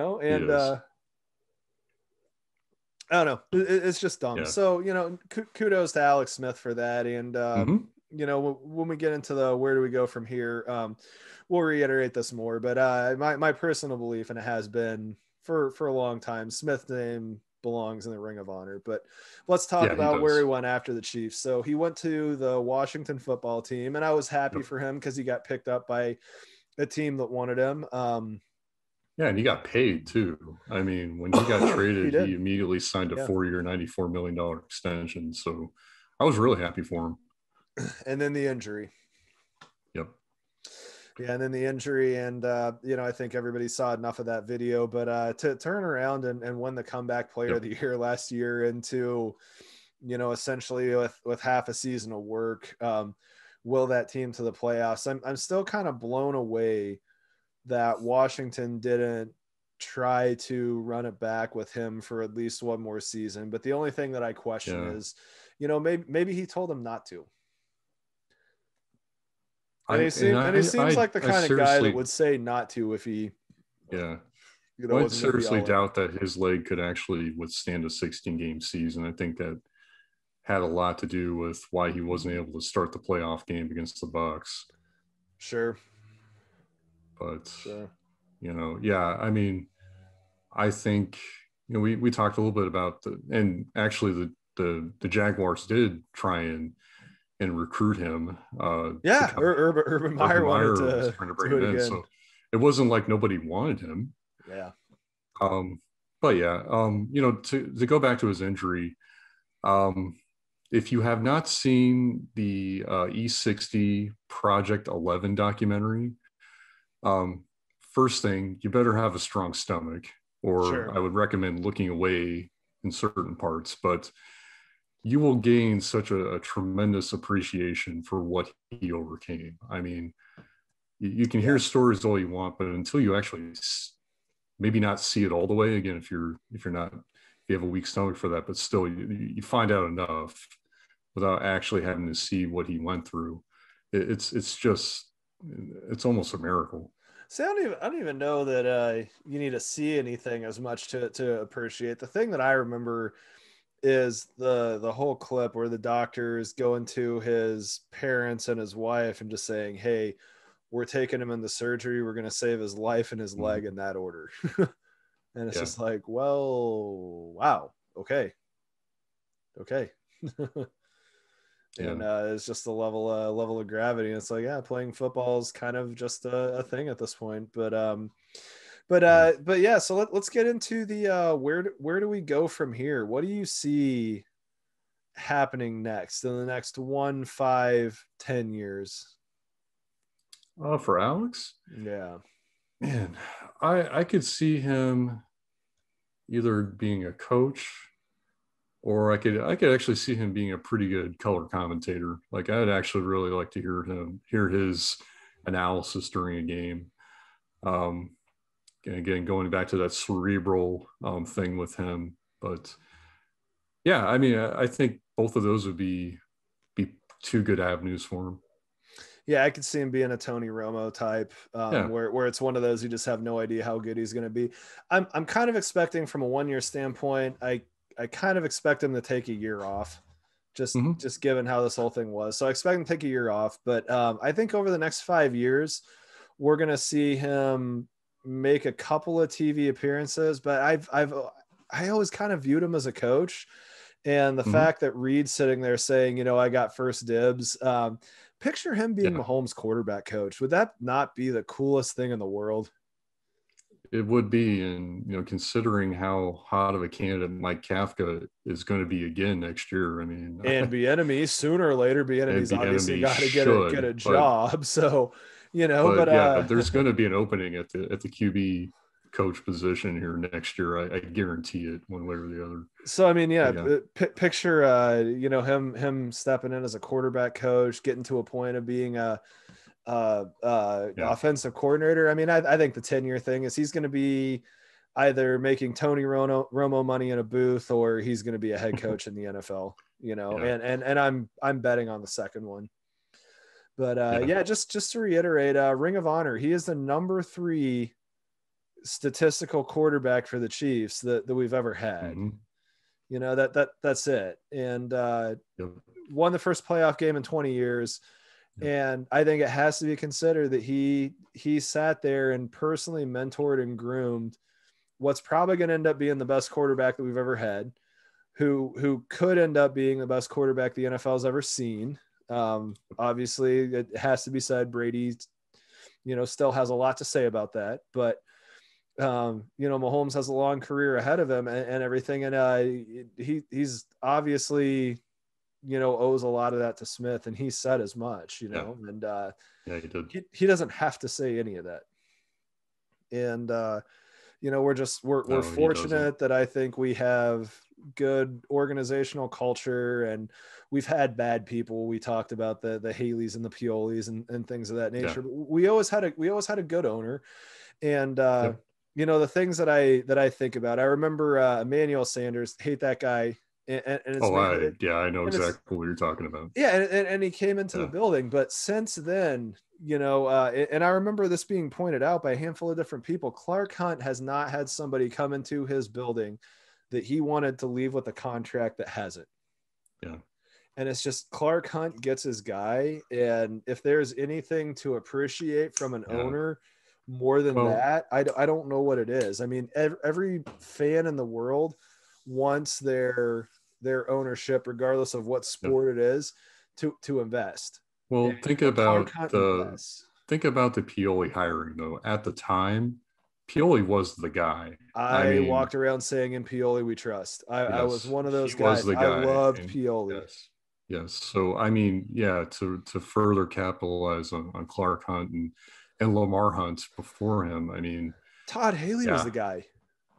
Speaker 2: I don't know. It's just dumb. Yeah. So, kudos to Alex Smith for that. And, when we get into the where do we go from here, we'll reiterate this more. But my personal belief, and it has been for a long time, Smith's name belongs in the Ring of Honor. But let's talk about where he went after the Chiefs. So he went to the Washington football team, and I was happy for him because he got picked up by a team that wanted him.
Speaker 1: Yeah, and he got paid too. I mean, when he got traded, he immediately signed a 4-year, $94 million extension. So I was really happy for him.
Speaker 2: And then the injury.
Speaker 1: Yep.
Speaker 2: Yeah, and then the injury, and I think everybody saw enough of that video. But to turn around and win the comeback player of the year last year into, essentially with half a season of work, will that team to the playoffs? I'm still kind of blown away that Washington didn't try to run it back with him for at least one more season. But the only thing that I question is, maybe he told him not to. And he seems like the kind of guy that would say not to if he.
Speaker 1: Yeah. I seriously doubt that his leg could actually withstand a 16-game season. I think that had a lot to do with why he wasn't able to start the playoff game against the Bucs.
Speaker 2: Sure.
Speaker 1: But, I mean, I think, we talked a little bit about and actually the Jaguars did try and recruit him.
Speaker 2: Urban Meyer wanted to bring him in. So
Speaker 1: it wasn't like nobody wanted him.
Speaker 2: Yeah.
Speaker 1: But to go back to his injury, if you have not seen the E60 Project 11 documentary, first thing, you better have a strong stomach, or I would recommend looking away in certain parts, but you will gain such a tremendous appreciation for what he overcame. I mean, you can hear stories all you want, but until you actually maybe not see it all the way, again, if you have a weak stomach for that, but still you find out enough without actually having to see what he went through. It's almost a miracle.
Speaker 2: See, I don't even know that you need to see anything as much to appreciate. The thing that I remember is the whole clip where the doctor is going to his parents and his wife and just saying, hey, we're taking him into surgery. We're going to save his life and his leg in that order. And it's just like, well, wow. Okay. And it's just the level of gravity. And it's like, playing football is kind of just a thing at this point. But But yeah, so let's get into the where do we go from here? What do you see happening next in the next 1, 5, 10 years?
Speaker 1: For Alex,
Speaker 2: Yeah.
Speaker 1: man, I could see him either being a coach, or I could actually see him being a pretty good color commentator. Like, I'd actually really like to hear his analysis during a game. And again, going back to that cerebral thing with him. But yeah, I mean, I think both of those would be two good avenues for him.
Speaker 2: Yeah, I could see him being a Tony Romo type,
Speaker 1: Yeah.
Speaker 2: where it's one of those you just have no idea how good he's going to be. I'm kind of expecting from a 1-year standpoint. I kind of expect him to take a year off, just given how this whole thing was. So I expect him to take a year off. But I think over the next 5 years, we're going to see him make a couple of TV appearances. But I always kind of viewed him as a coach, and the fact that Reed's sitting there saying, I got first dibs. Picture him being Mahomes' quarterback coach. Would that not be the coolest thing in the world?
Speaker 1: It would be. And, considering how hot of a candidate Mike Kafka is going to be again next year, I mean,
Speaker 2: and Bieniemy sooner or later, Bieniemy's obviously got to get a job. So,
Speaker 1: but there's going to be an opening at the QB coach position here next year. I guarantee it, one way or the other.
Speaker 2: So I mean, picture him stepping in as a quarterback coach, getting to a point of being a offensive coordinator. I mean, I think the 10-year thing is he's going to be either making Tony Romo money in a booth, or he's going to be a head coach in the NFL. And I'm betting on the second one. But just to reiterate, Ring of Honor, he is the number 3 statistical quarterback for the Chiefs that we've ever had. That's it. And won the first playoff game in 20 years. And I think it has to be considered that he sat there and personally mentored and groomed what's probably going to end up being the best quarterback that we've ever had, who could end up being the best quarterback the NFL's ever seen. Obviously it has to be said, Brady, still has a lot to say about that, but Mahomes has a long career ahead of him and everything. And he's obviously, owes a lot of that to Smith, and he said as much, and
Speaker 1: he did.
Speaker 2: He doesn't have to say any of that. And, we're fortunate that I think we have good organizational culture, and we've had bad people. We talked about the Haleys and the Piolis and things of that nature, but we always had a good owner. And, the things that I think about, I remember Emmanuel Sanders, hate that guy. And it's
Speaker 1: I know exactly what you're talking about.
Speaker 2: Yeah. And he came into the building, but since then, and I remember this being pointed out by a handful of different people, Clark Hunt has not had somebody come into his building that he wanted to leave with a contract that hasn't.
Speaker 1: Yeah.
Speaker 2: And it's just Clark Hunt gets his guy. And if there's anything to appreciate from an owner more than that, I don't know what it is. I mean, every fan in the world wants their ownership, regardless of what sport it is, to invest.
Speaker 1: Well, think about the Pioli hiring, though. At the time, Pioli was the guy.
Speaker 2: I walked around saying, "In Pioli we trust." I was one of those guys. I loved Pioli.
Speaker 1: Yes. So I mean, to further capitalize on Clark Hunt and Lamar Hunt before him. I mean,
Speaker 2: Todd Haley was the guy.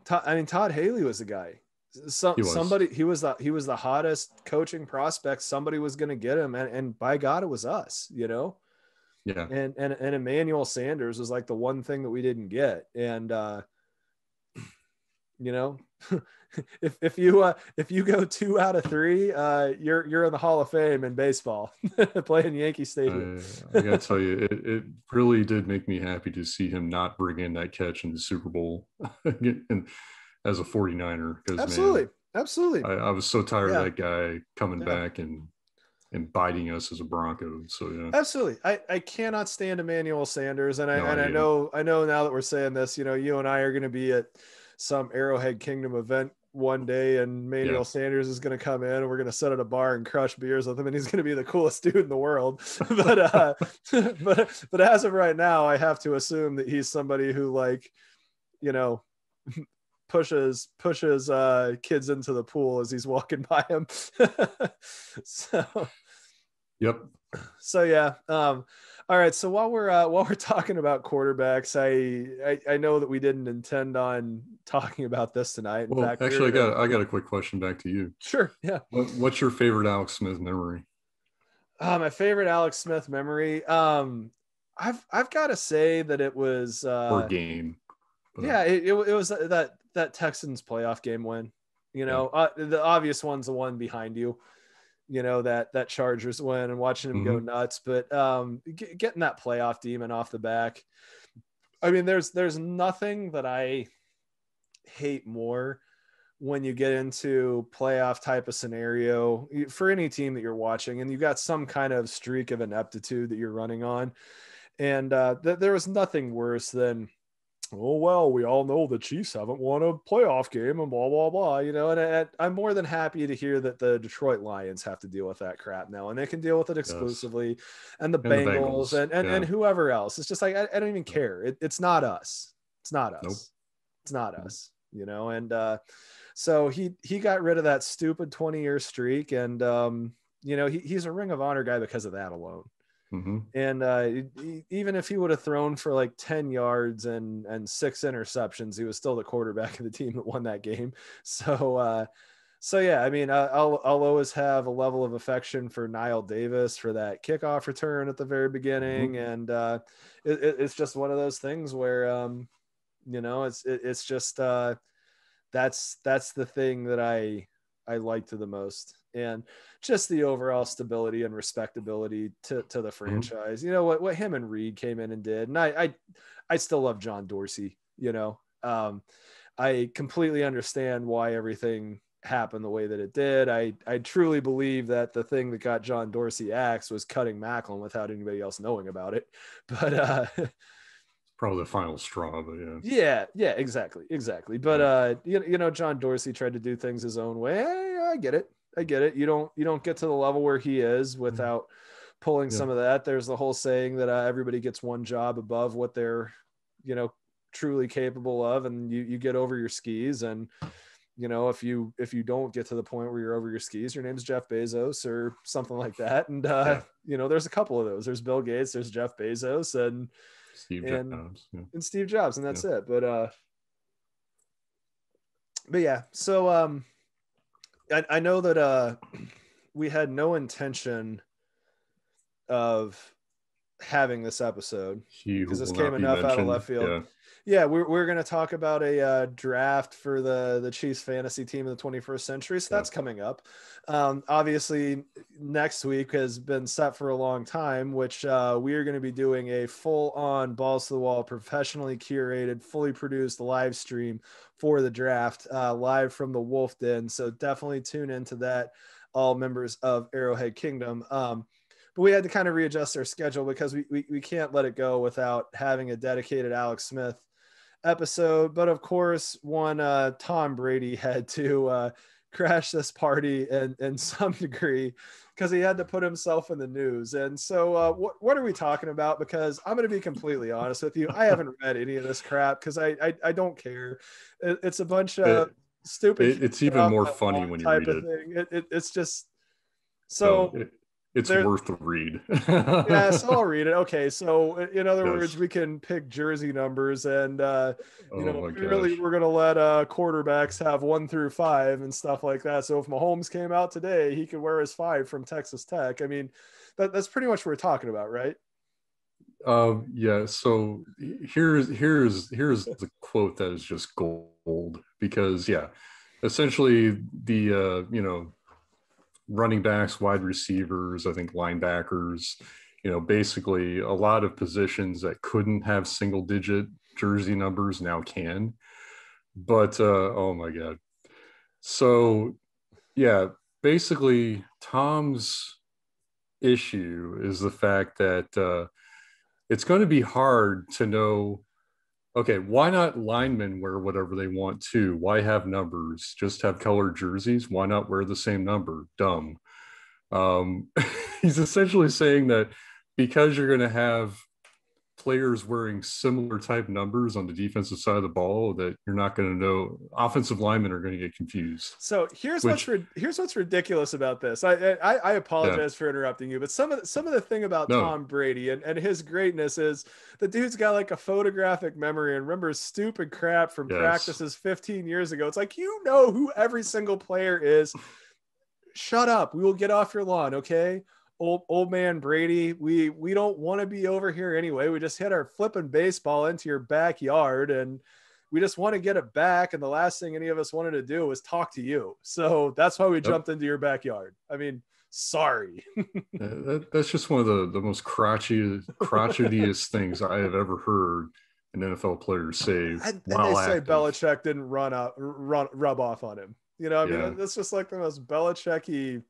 Speaker 2: Todd Haley was the guy. He was the hottest coaching prospect. Somebody was going to get him, and by God, it was us.
Speaker 1: Yeah.
Speaker 2: And Emmanuel Sanders was like the one thing that we didn't get. And if you go 2 out of 3, you're in the Hall of Fame in baseball, playing Yankee Stadium.
Speaker 1: I gotta tell you, it really did make me happy to see him not bring in that catch in the Super Bowl and as a 49er.
Speaker 2: Absolutely.
Speaker 1: I was so tired of that guy coming back and biting us as a Bronco. So
Speaker 2: absolutely. I cannot stand Emmanuel Sanders, and I know now that we're saying this, you and I are going to be at some Arrowhead Kingdom event one day, and Emmanuel Sanders is going to come in, and we're going to sit at a bar and crush beers with him, and he's going to be the coolest dude in the world. But as of right now, I have to assume that he's somebody who, like, pushes kids into the pool as he's walking by him. So
Speaker 1: Yep.
Speaker 2: So yeah. All right. So while we're talking about quarterbacks, I know that we didn't intend on talking about this tonight. In
Speaker 1: Well,
Speaker 2: fact,
Speaker 1: actually, I got a quick question back to you.
Speaker 2: Sure. Yeah.
Speaker 1: What's your favorite Alex Smith memory?
Speaker 2: My favorite Alex Smith memory. I've got to say that it was
Speaker 1: Or game?
Speaker 2: Yeah, it was that Texans playoff game win. The obvious one's the one behind you. That Chargers win and watching him go nuts, but getting that playoff demon off the back. I mean, there's nothing that I hate more when you get into playoff type of scenario for any team that you're watching and you got some kind of streak of ineptitude that you're running on. And there was nothing worse than, oh, well, we all know the Chiefs haven't won a playoff game and blah, blah, blah, and I'm more than happy to hear that the Detroit Lions have to deal with that crap now and they can deal with it exclusively. Yes. And the Bengals and whoever else. It's just like, I don't even care. It's not us. It's not us. Nope. It's not us, and so he got rid of that stupid 20-year streak. And, he's a Ring of Honor guy because of that alone. Mm-hmm. And even if he would have thrown for like 10 yards and 6 interceptions, he was still the quarterback of the team that won that game. So yeah, I mean, I'll always have a level of affection for Niall Davis for that kickoff return at the very beginning. Mm-hmm. And it's just one of those things where, it's just that's the thing that I liked the most. And just the overall stability and respectability to the franchise. Mm-hmm. What him and Reed came in and did. And I still love John Dorsey, I completely understand why everything happened the way that it did. I truly believe that the thing that got John Dorsey axed was cutting Macklin without anybody else knowing about it. But
Speaker 1: probably the final straw, but
Speaker 2: yeah, exactly. But John Dorsey tried to do things his own way. I get it. You don't get to the level where he is without pulling some of that. There's the whole saying that everybody gets one job above what they're, truly capable of, and you get over your skis. And if you don't get to the point where you're over your skis, your name's Jeff Bezos or something like that. And there's a couple of those. There's Bill Gates, there's Jeff Bezos, and Steve Jobs, and that's it. But yeah, so I know that we had no intention of having this episode because this came enough out of left field. Yeah, we're going to talk about a draft for the Chiefs fantasy team of the 21st century. So that's coming up. Obviously, next week has been set for a long time, which we are going to be doing a full-on balls to the wall, professionally curated, fully produced live stream for the draft, live from the Wolf Den. So definitely tune into that, all members of Arrowhead Kingdom. But we had to kind of readjust our schedule because we can't let it go without having a dedicated Alex Smith episode. But of course, one Tom Brady had to crash this party in some degree because he had to put himself in the news. And so what are we talking about? Because I'm going to be completely honest with you. I haven't read any of this crap because I don't care. It's a bunch of stupid.
Speaker 1: It's even more funny when you read
Speaker 2: it. It's just so.
Speaker 1: It's worth the read.
Speaker 2: Yeah, so I'll read it. Okay, so in other words, we can pick jersey numbers, and really we're gonna let quarterbacks have 1 through 5 and stuff like that. So if Mahomes came out today, he could wear his 5 from Texas Tech. I mean, that's pretty much what we're talking about, right?
Speaker 1: Yeah. So here's the quote that is just gold because essentially the running backs, wide receivers, I think linebackers, basically a lot of positions that couldn't have single digit jersey numbers now can. But oh my God. So basically Tom's issue is the fact that it's going to be hard to know, okay, why not linemen wear whatever they want to? Why have numbers? Just have colored jerseys? Why not wear the same number? Dumb. He's essentially saying that because you're going to have players wearing similar type numbers on the defensive side of the ball that you're not going to know. Offensive linemen are going to get confused.
Speaker 2: So here's
Speaker 1: Which,
Speaker 2: what's ridiculous about this. I
Speaker 1: yeah,
Speaker 2: apologize for interrupting you, but some of the thing about
Speaker 1: no,
Speaker 2: Tom Brady and his greatness is the dude's got like a photographic memory and remembers stupid crap from
Speaker 1: yes,
Speaker 2: practices 15 years ago. It's like, you know who every single player is. Shut up. We will get off your lawn, okay? Old man Brady. We don't want to be over here anyway. We just hit our flipping baseball into your backyard and we just want to get it back. And the last thing any of us wanted to do was talk to you. So that's why we
Speaker 1: yep.
Speaker 2: jumped into your backyard. I mean, sorry.
Speaker 1: That's just one of the most crotchetiest things I have ever heard an NFL player say
Speaker 2: And they
Speaker 1: while
Speaker 2: say
Speaker 1: active.
Speaker 2: Belichick didn't rub off on him. You know, I mean,
Speaker 1: Yeah.
Speaker 2: that's just like the most Belichick-y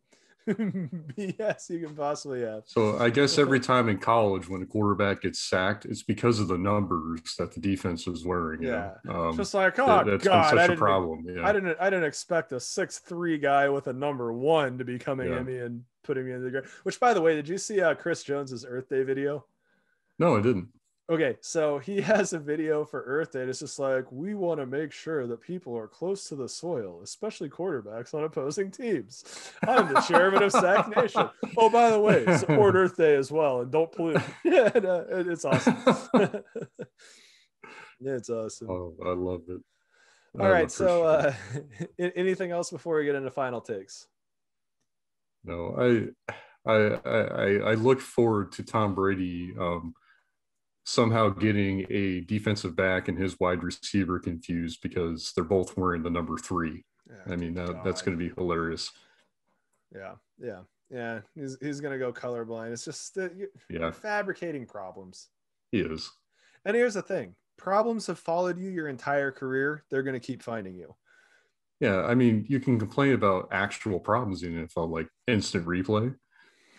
Speaker 2: BS you can possibly have.
Speaker 1: So I guess every time in college when a quarterback gets sacked, it's because of the numbers that the defense is wearing.
Speaker 2: Yeah,
Speaker 1: know?
Speaker 2: just like, oh
Speaker 1: That's been
Speaker 2: God,
Speaker 1: such a problem. Yeah,
Speaker 2: I didn't expect a 6'3" guy with a number 1 to be coming
Speaker 1: yeah.
Speaker 2: at me and putting me in the ground. Which, by the way, did you see Chris Jones's Earth Day video?
Speaker 1: No, I didn't.
Speaker 2: Okay, so he has a video for Earth Day. And it's just like, we want to make sure that people are close to the soil, especially quarterbacks on opposing teams. I'm the chairman of Sack Nation. Oh, by the way, support Earth Day as well, and don't pollute. Yeah, it's awesome. It's awesome.
Speaker 1: Oh, I love it.
Speaker 2: All right, so anything else before we get into final takes?
Speaker 1: No, I look forward to Tom Brady somehow getting a defensive back and his wide receiver confused because they're both wearing the number 3. I mean, that's going to be hilarious.
Speaker 2: Yeah. He's going to go colorblind. It's just you're fabricating problems.
Speaker 1: He is.
Speaker 2: And here's the thing. Problems have followed you your entire career. They're going to keep finding you.
Speaker 1: Yeah, I mean, you can complain about actual problems in the NFL, like instant replay.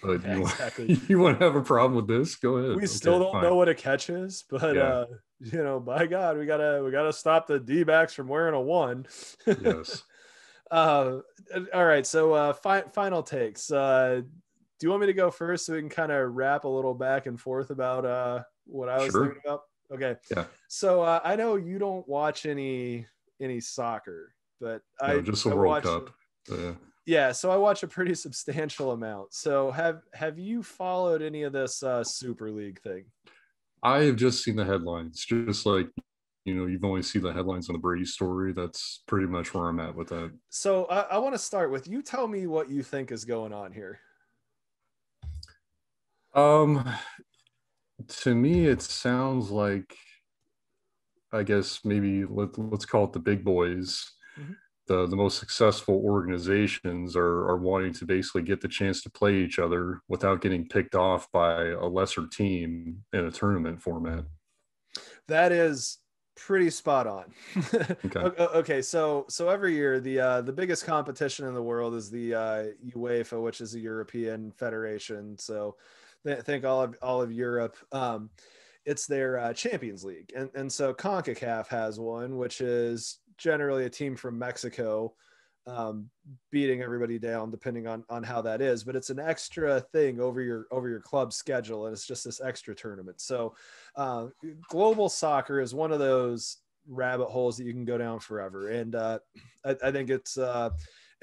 Speaker 1: But
Speaker 2: yeah, exactly.
Speaker 1: You want to have a problem with this? Go ahead.
Speaker 2: We still don't know what a catch is, but by God, we gotta stop the D-backs from wearing a 1.
Speaker 1: Yes.
Speaker 2: All right. So final takes. Do you want me to go first so we can kind of wrap a little back and forth about what I was thinking about? Okay.
Speaker 1: Yeah.
Speaker 2: So I know you don't watch any soccer, but
Speaker 1: just the World Cup.
Speaker 2: Yeah, so I watch a pretty substantial amount. So have you followed any of this Super League thing?
Speaker 1: I have just seen the headlines, just like, you've only seen the headlines on the Brady story. That's pretty much where I'm at with that.
Speaker 2: So I want to start with, you tell me what you think is going on here.
Speaker 1: To me, it sounds like, I guess maybe let's call it the big boys. Mm-hmm. The most successful organizations are wanting to basically get the chance to play each other without getting picked off by a lesser team in a tournament format.
Speaker 2: That is pretty spot on.
Speaker 1: Okay.
Speaker 2: Okay. So every year the biggest competition in the world is the UEFA, which is a European federation. So think all of Europe. It's their Champions League, and so CONCACAF has one, which is generally a team from Mexico beating everybody down depending on how that is, but it's an extra thing over your club schedule, and it's just this extra tournament. So global soccer is one of those rabbit holes that you can go down forever, and I think it's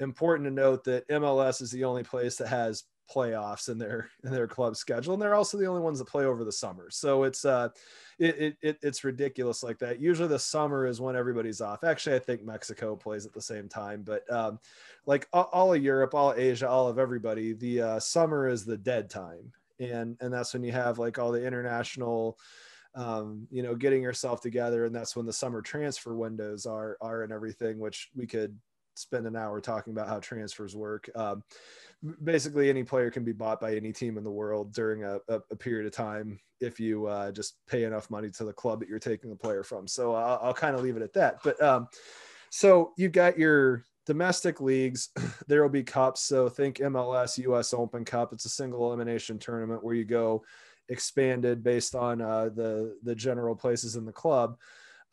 Speaker 2: important to note that MLS is the only place that has playoffs in their club schedule, and they're also the only ones that play over the summer. So it's ridiculous like that. Usually the summer is when everybody's off. Actually, I think Mexico plays at the same time, but like all of Europe, all of Asia, all of everybody, the summer is the dead time, and that's when you have like all the international getting yourself together, and that's when the summer transfer windows are and everything, which we could spend an hour talking about how transfers work. Basically any player can be bought by any team in the world during a period of time if you just pay enough money to the club that you're taking the player from. So I'll kind of leave it at that. But so you've got your domestic leagues. There will be cups. So think MLS, US Open Cup. It's a single elimination tournament where you go expanded based on the general places in the club.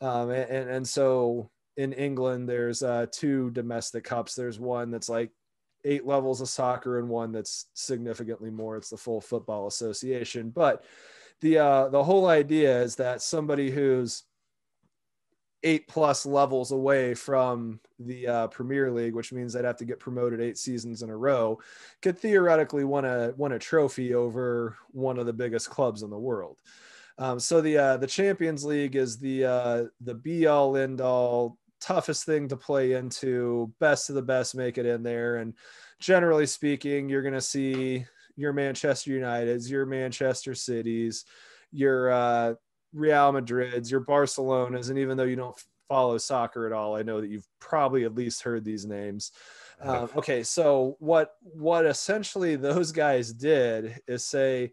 Speaker 2: And so in England, there's 2 domestic cups. There's one that's like 8 levels of soccer and one that's significantly more. It's the Full Football Association. But the whole idea is that somebody who's 8+ levels away from the Premier League, which means they'd have to get promoted 8 seasons in a row, could theoretically win a trophy over one of the biggest clubs in the world. So the Champions League is the be all end all, toughest thing to play into. Best of the best make it in there, and generally speaking, you're going to see your Manchester Uniteds, your Manchester Cities, your Real Madrids, your Barcelonas, and even though you don't follow soccer at all, I know that you've probably at least heard these names. Okay, so what essentially those guys did is say,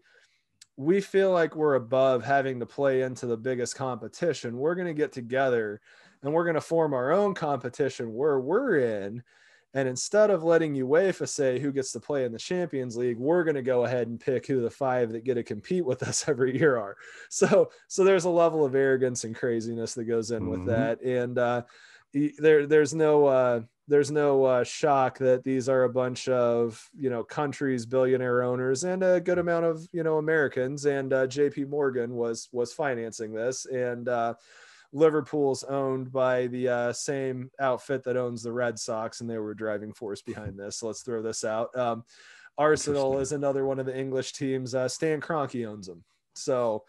Speaker 2: we feel like we're above having to play into the biggest competition. We're going to get together and we're going to form our own competition where we're in. And instead of letting UEFA say who gets to play in the Champions League, we're going to go ahead and pick who the 5 that get to compete with us every year are. So there's a level of arrogance and craziness that goes in with that. And there's no shock that these are a bunch of, countries, billionaire owners, and a good amount of, Americans. And JP Morgan was financing this. And Liverpool's owned by the same outfit that owns the Red Sox, and they were driving force behind this. So let's throw this out. Arsenal is another one of the English teams. Stan Kroenke owns them. So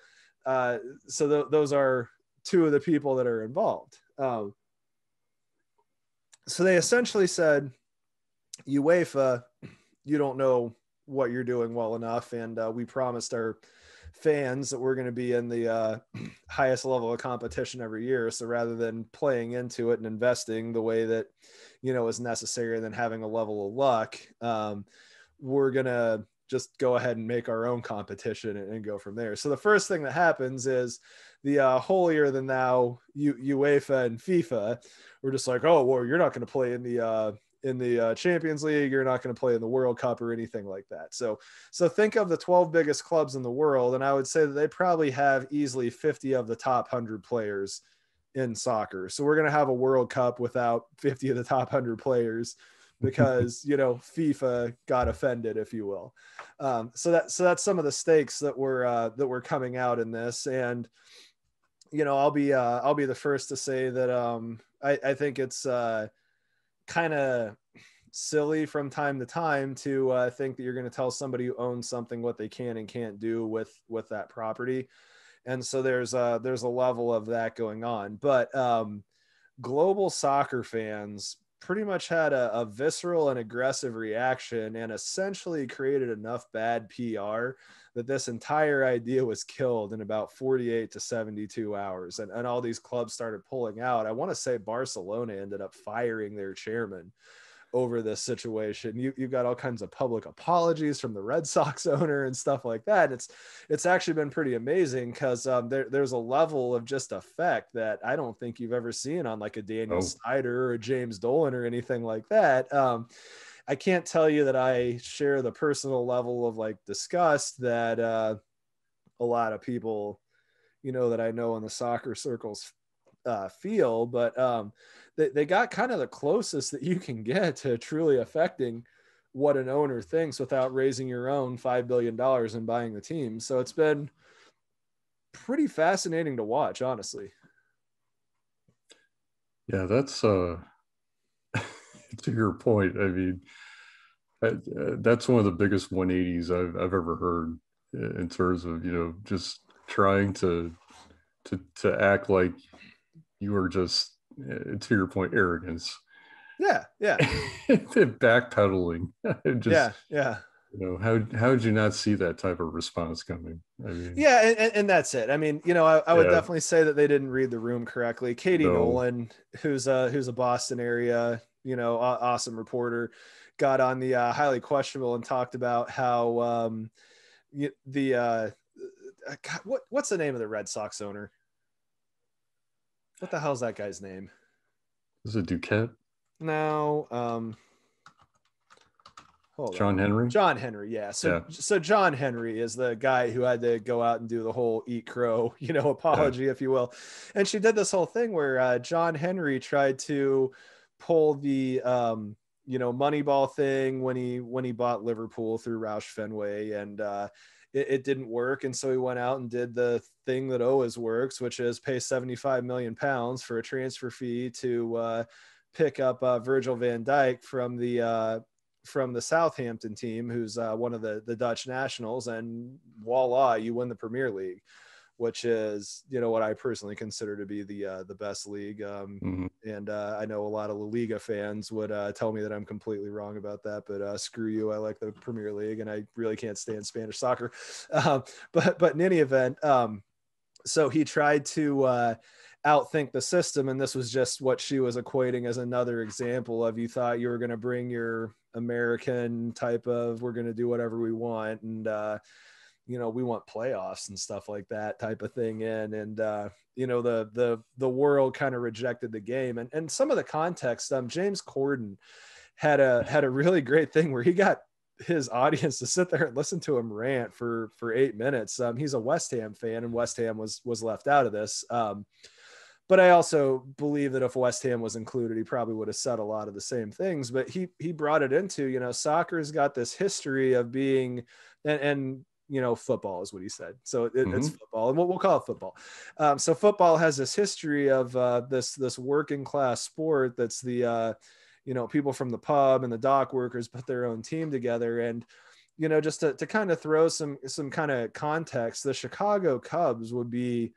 Speaker 2: those are 2 of the people that are involved. So they essentially said, UEFA, you don't know what you're doing well enough, and we promised our fans that we're going to be in the highest level of competition every year. So rather than playing into it and investing the way that, is necessary and then having a level of luck, we're going to just go ahead and make our own competition and go from there. So the first thing that happens is the holier than thou UEFA and FIFA were just like, oh, well, you're not going to play in the Champions League. You're not going to play in the World Cup or anything like that. So think of the 12 biggest clubs in the world. And I would say that they probably have easily 50 of the top 100 players in soccer. So we're going to have a World Cup without 50 of the top 100 players because, FIFA got offended, if you will. So that's some of the stakes that were coming out in this. And, I'll be the first to say that I think it's kind of silly from time to time to think that you're going to tell somebody who owns something what they can and can't do with that property. And so there's a level of that going on. But global soccer fans pretty much had a visceral and aggressive reaction and essentially created enough bad PR that this entire idea was killed in about 48 to 72 hours. And all these clubs started pulling out. I want to say Barcelona ended up firing their chairman over this situation. You've got all kinds of public apologies from the Red Sox owner and stuff like that. It's actually been pretty amazing because there's a level of just effect that I don't think you've ever seen on like a Daniel Snyder or a James Dolan or anything like that. I can't tell you that I share the personal level of like disgust that a lot of people, that I know in the soccer circles feel, but they got kind of the closest that you can get to truly affecting what an owner thinks without raising your own $5 billion and buying the team. So it's been pretty fascinating to watch, honestly.
Speaker 1: Yeah, that's to your point. I mean, that's one of the biggest 180s I've ever heard in terms of, just trying to act like you are just, to your point, arrogance.
Speaker 2: Yeah.
Speaker 1: Backpedaling. Just,
Speaker 2: yeah.
Speaker 1: How did you not see that type of response coming? I mean,
Speaker 2: yeah, and that's it. I mean, I would definitely say that they didn't read the room correctly. Katie Nolan, who's a Boston area, awesome reporter, got on the highly questionable and talked about how what's the name of the Red Sox owner? What the hell's that guy's name?
Speaker 1: Is it Duquette?
Speaker 2: No.
Speaker 1: John Henry?
Speaker 2: John Henry, yeah. So John Henry is the guy who had to go out and do the whole eat crow, apology, if you will. And she did this whole thing where John Henry tried to pull the Moneyball thing when he bought Liverpool through Roush Fenway, and it didn't work. And so he went out and did the thing that always works, which is pay 75 million pounds for a transfer fee to pick up Virgil van Dijk from the Southampton team, who's one of the Dutch nationals, and voila, you win the Premier League, which is, what I personally consider to be the best league. And I know a lot of La Liga fans would tell me that I'm completely wrong about that, but screw you. I like the Premier League, and I really can't stand Spanish soccer. But in any event, so he tried to outthink the system, and this was just what she was equating as another example of, you thought you were going to bring your American type of, we're going to do whatever we want, and we want playoffs and stuff like that type of thing in. And the world kind of rejected the game. And some of the context, James Corden had a really great thing where he got his audience to sit there and listen to him rant for 8 minutes. He's a West Ham fan, and West Ham was left out of this. But I also believe that if West Ham was included, he probably would have said a lot of the same things. But he brought it into, soccer's got this history of being, and football is what he said. So it's football, and we'll call it football. So football has this history of this working class sport that's the people from the pub and the dock workers put their own team together. And just to kind of throw some kind of context, the Chicago Cubs would be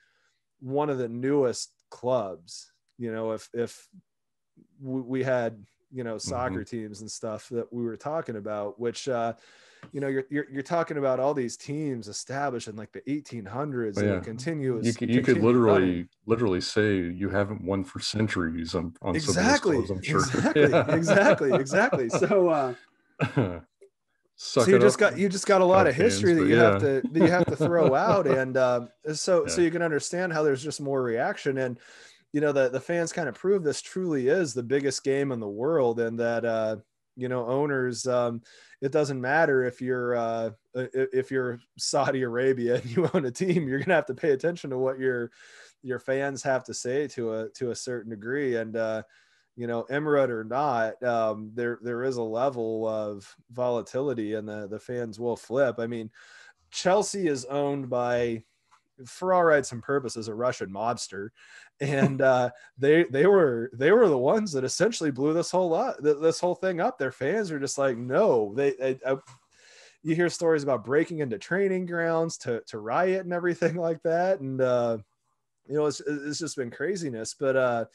Speaker 2: one of the newest clubs, if we had soccer teams and stuff that we were talking about, which you're talking about all these teams established in like the 1800s.
Speaker 1: Yeah.
Speaker 2: And continuous.
Speaker 1: You could literally say you haven't won for centuries on
Speaker 2: exactly.
Speaker 1: Some of those clubs,
Speaker 2: I'm sure. Exactly. So you just got a lot of history that you have to throw out, and so you can understand how there's just more reaction. And the fans kind of prove this truly is the biggest game in the world, and that owners, it doesn't matter if you're Saudi Arabia and you own a team, you're gonna have to pay attention to what your fans have to say to a certain degree. And Emirate or not, there is a level of volatility, and the fans will flip. I mean, Chelsea is owned by, for all rights and purposes, a Russian mobster, and they were the ones that essentially blew this whole thing up. Their fans are just like, no, you hear stories about breaking into training grounds to riot and everything like that, and it's just been craziness. But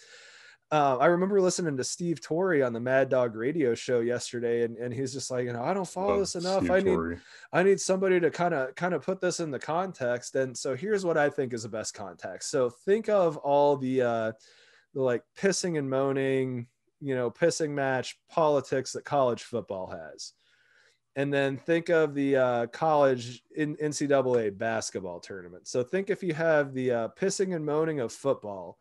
Speaker 2: I remember listening to Steve Torrey on the Mad Dog radio show yesterday, and he's just like, I don't follow this enough. I need somebody to kind of put this in the context. And so here's what I think is the best context. So think of all the like pissing and moaning, pissing match politics that college football has. And then think of the college NCAA basketball tournament. So think if you have the pissing and moaning of football,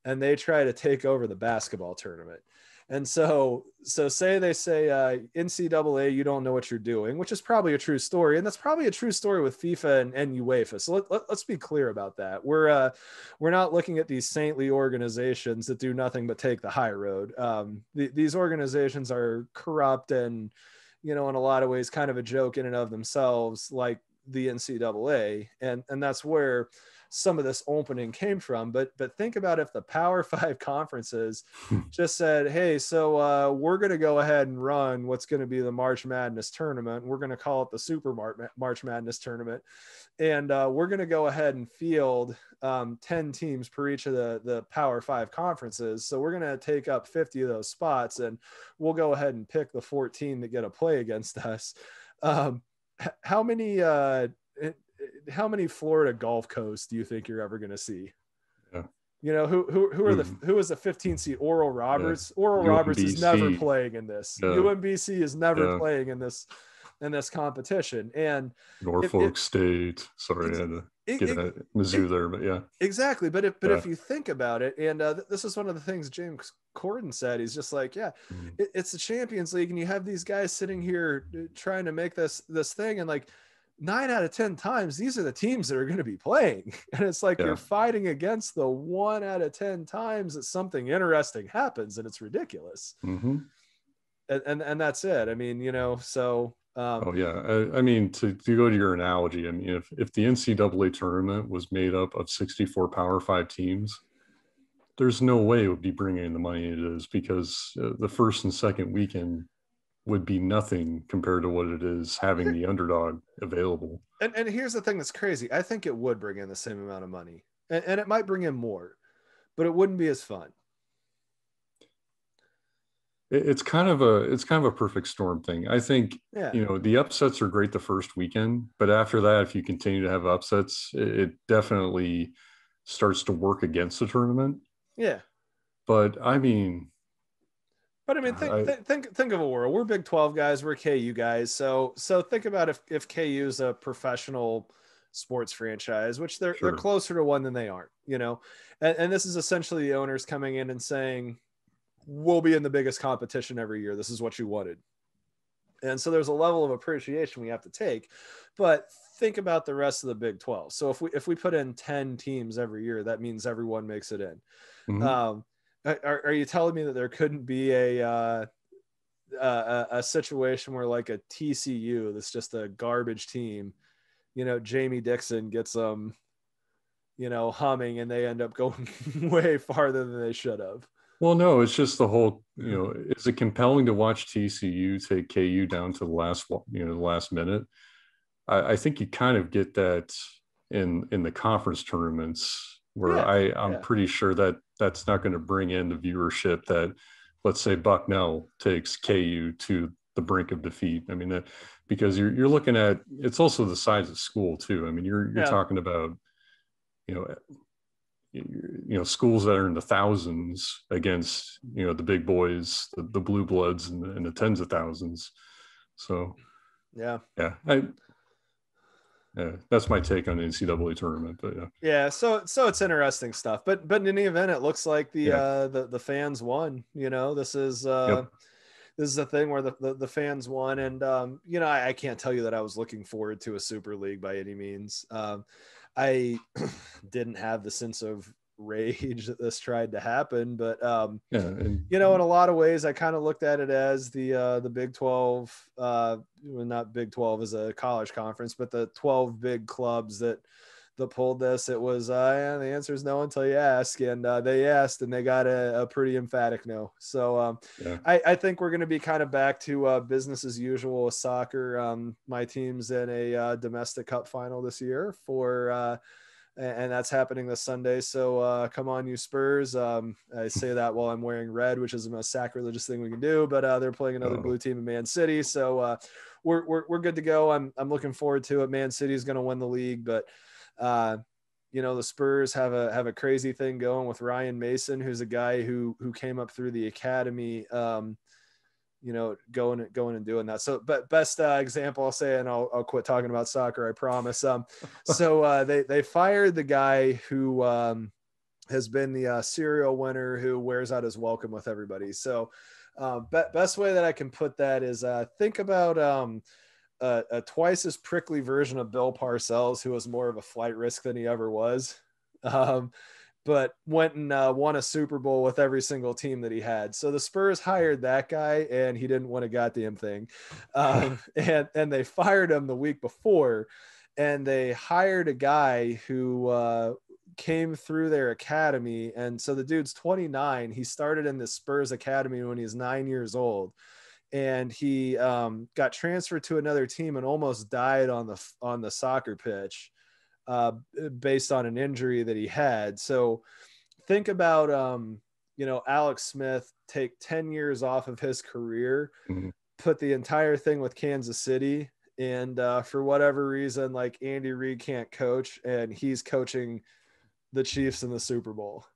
Speaker 2: and they try to take over the basketball tournament. And so say NCAA, you don't know what you're doing, which is probably a true story. And that's probably a true story with FIFA and UEFA. So let's be clear about that. We're not looking at these saintly organizations that do nothing but take the high road. These organizations are corrupt and, in a lot of ways, kind of a joke in and of themselves, like the NCAA. And that's where some of this opening came from. But think about if the Power 5 conferences just said, hey, so we're going to go ahead and run what's going to be the March Madness tournament. We're going to call it the Super March Madness tournament. And we're going to go ahead and field 10 teams per each of the Power 5 conferences. So we're going to take up 50 of those spots, and we'll go ahead and pick the 14 that get a play against us. How many Florida Gulf Coasts do you think you're ever going to see? Yeah. Who is the 15 seed? Oral Roberts. Yeah. Oral UMBC. Roberts is never playing in this. Yeah. UMBC is never playing in this competition. And
Speaker 1: Norfolk State. Sorry, I had to get at Mizzou there, but yeah.
Speaker 2: Exactly. But if you think about it, and this is one of the things James Corden said, he's just like, it's the Champions League, and you have these guys sitting here trying to make this thing, and like 9 out of 10 times, these are the teams that are going to be playing. And it's like, you're fighting against the 1 out of 10 times that something interesting happens, and it's ridiculous. And that's it. I mean, so
Speaker 1: Oh yeah, I mean to go to your analogy, I mean if the NCAA tournament was made up of 64 Power Five teams, there's no way it would be bringing in the money it is because the first and second weekend would be nothing compared to what it is having the underdog available.
Speaker 2: And here's the thing that's crazy. I think it would bring in the same amount of money, and it might bring in more, but it wouldn't be as fun.
Speaker 1: It's kind of a perfect storm thing. I think
Speaker 2: Yeah.
Speaker 1: the upsets are great the first weekend, but after that, if you continue to have upsets, it definitely starts to work against the tournament.
Speaker 2: Yeah.
Speaker 1: But I mean,
Speaker 2: But I mean,
Speaker 1: God,
Speaker 2: think of a world. We're Big 12 guys. We're KU guys. So think about if KU is a professional sports franchise, which they're
Speaker 1: sure.
Speaker 2: closer to one than they aren't. And this is essentially the owners coming in and saying, we'll be in the biggest competition every year. This is what you wanted. And so there's a level of appreciation we have to take. But think about the rest of the Big 12. So if we put in 10 teams every year, that means everyone makes it in.
Speaker 1: Mhm.
Speaker 2: Are you telling me that there couldn't be a situation where like a TCU that's just a garbage team, Jamie Dixon gets them, humming, and they end up going way farther than they should have?
Speaker 1: Well, no, it's just the whole, is it compelling to watch TCU take KU down to the last minute? I think you kind of get that in the conference tournaments where
Speaker 2: Yeah,
Speaker 1: I'm
Speaker 2: yeah,
Speaker 1: pretty sure that that's not going to bring in the viewership that, let's say, Bucknell takes KU to the brink of defeat. I mean, because you're looking at, it's also the size of school too. I mean, you're
Speaker 2: yeah.
Speaker 1: talking about, you know, schools that are in the thousands against the big boys, the blue bloods, and the tens of thousands. So
Speaker 2: Yeah.
Speaker 1: yeah, that's my take on the NCAA tournament. But yeah,
Speaker 2: Yeah, so it's interesting stuff, but in any event, it looks like
Speaker 1: yeah,
Speaker 2: the fans won. This is
Speaker 1: yep,
Speaker 2: this is a thing where the fans won, and I can't tell you that I was looking forward to a Super League by any means. I didn't have the sense of rage that this tried to happen, but
Speaker 1: yeah, and
Speaker 2: in a lot of ways, I kind of looked at it as the Big 12, well, not Big 12 as a college conference, but the 12 big clubs that pulled this. It was the answer is no until you ask, and they asked and they got a pretty emphatic no. So
Speaker 1: yeah,
Speaker 2: I think we're going to be kind of back to business as usual with soccer. My team's in a domestic cup final this year and that's happening this Sunday. So come on, you Spurs. I say that while I'm wearing red, which is the most sacrilegious thing we can do. But they're playing another blue team in Man City, so we're good to go. I'm looking forward to it. Man City is going to win the league, but the Spurs have a crazy thing going with Ryan Mason, who's a guy who came up through the academy. Going and doing that. So, but best example I'll say, and I'll quit talking about soccer, I promise. So they fired the guy who has been the serial winner who wears out his welcome with everybody. So, best way that I can put that is think about a twice as prickly version of Bill Parcells, who was more of a flight risk than he ever was. But went and won a Super Bowl with every single team that he had. So the Spurs hired that guy, and he didn't win a goddamn thing. And they fired him the week before, and they hired a guy who came through their academy. And so the dude's 29. He started in the Spurs academy when he was 9 years old, and he got transferred to another team and almost died on the soccer pitch. Based on an injury that he had. So think about, Alex Smith take 10 years off of his career,
Speaker 1: mhm.
Speaker 2: put the entire thing with Kansas City. And for whatever reason, like Andy Reid can't coach, and he's coaching the Chiefs in the Super Bowl.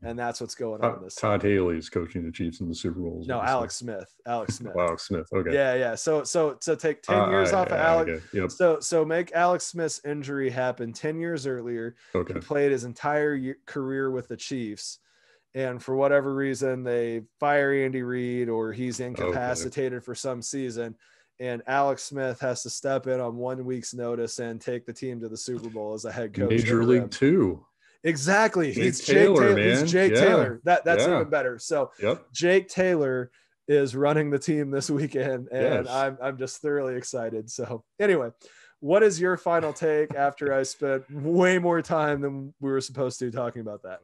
Speaker 2: And that's what's going on this
Speaker 1: Todd
Speaker 2: summer.
Speaker 1: Haley is coaching the Chiefs in the Super Bowl.
Speaker 2: No, Alex Smith. Alex Smith.
Speaker 1: Wow, Smith. Okay.
Speaker 2: Yeah. So take 10 years off of Alex.
Speaker 1: Okay. Yep.
Speaker 2: So make Alex Smith's injury happen 10 years earlier.
Speaker 1: Okay.
Speaker 2: He played his entire career with the Chiefs. And for whatever reason, they fire Andy Reid, or he's incapacitated for some season. And Alex Smith has to step in on 1 week's notice and take the team to the Super Bowl as a head coach.
Speaker 1: Major League Two.
Speaker 2: Exactly.
Speaker 1: Jake Taylor, man.
Speaker 2: He's Jake Taylor. That's
Speaker 1: Yeah.
Speaker 2: even better. So
Speaker 1: Yep.
Speaker 2: Jake Taylor is running the team this weekend, and
Speaker 1: Yes.
Speaker 2: I'm just thoroughly excited. So anyway, what is your final take after I spent way more time than we were supposed to talking about that?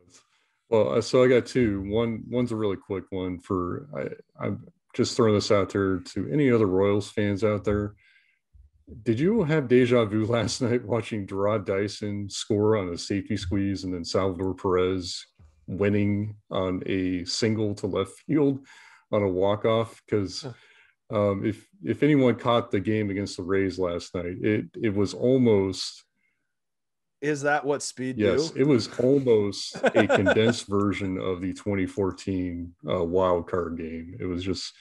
Speaker 1: Well, so I got two. One's a really quick one for I'm just throwing this out there to any other Royals fans out there. Did you have deja vu last night watching Gerard Dyson score on a safety squeeze and then Salvador Perez winning on a single to left field on a walk-off? Because if anyone caught the game against the Rays last night, it was almost.
Speaker 2: Is that what speed
Speaker 1: Yes,
Speaker 2: do?
Speaker 1: it was almost a condensed version of the 2014 wild card game. It was just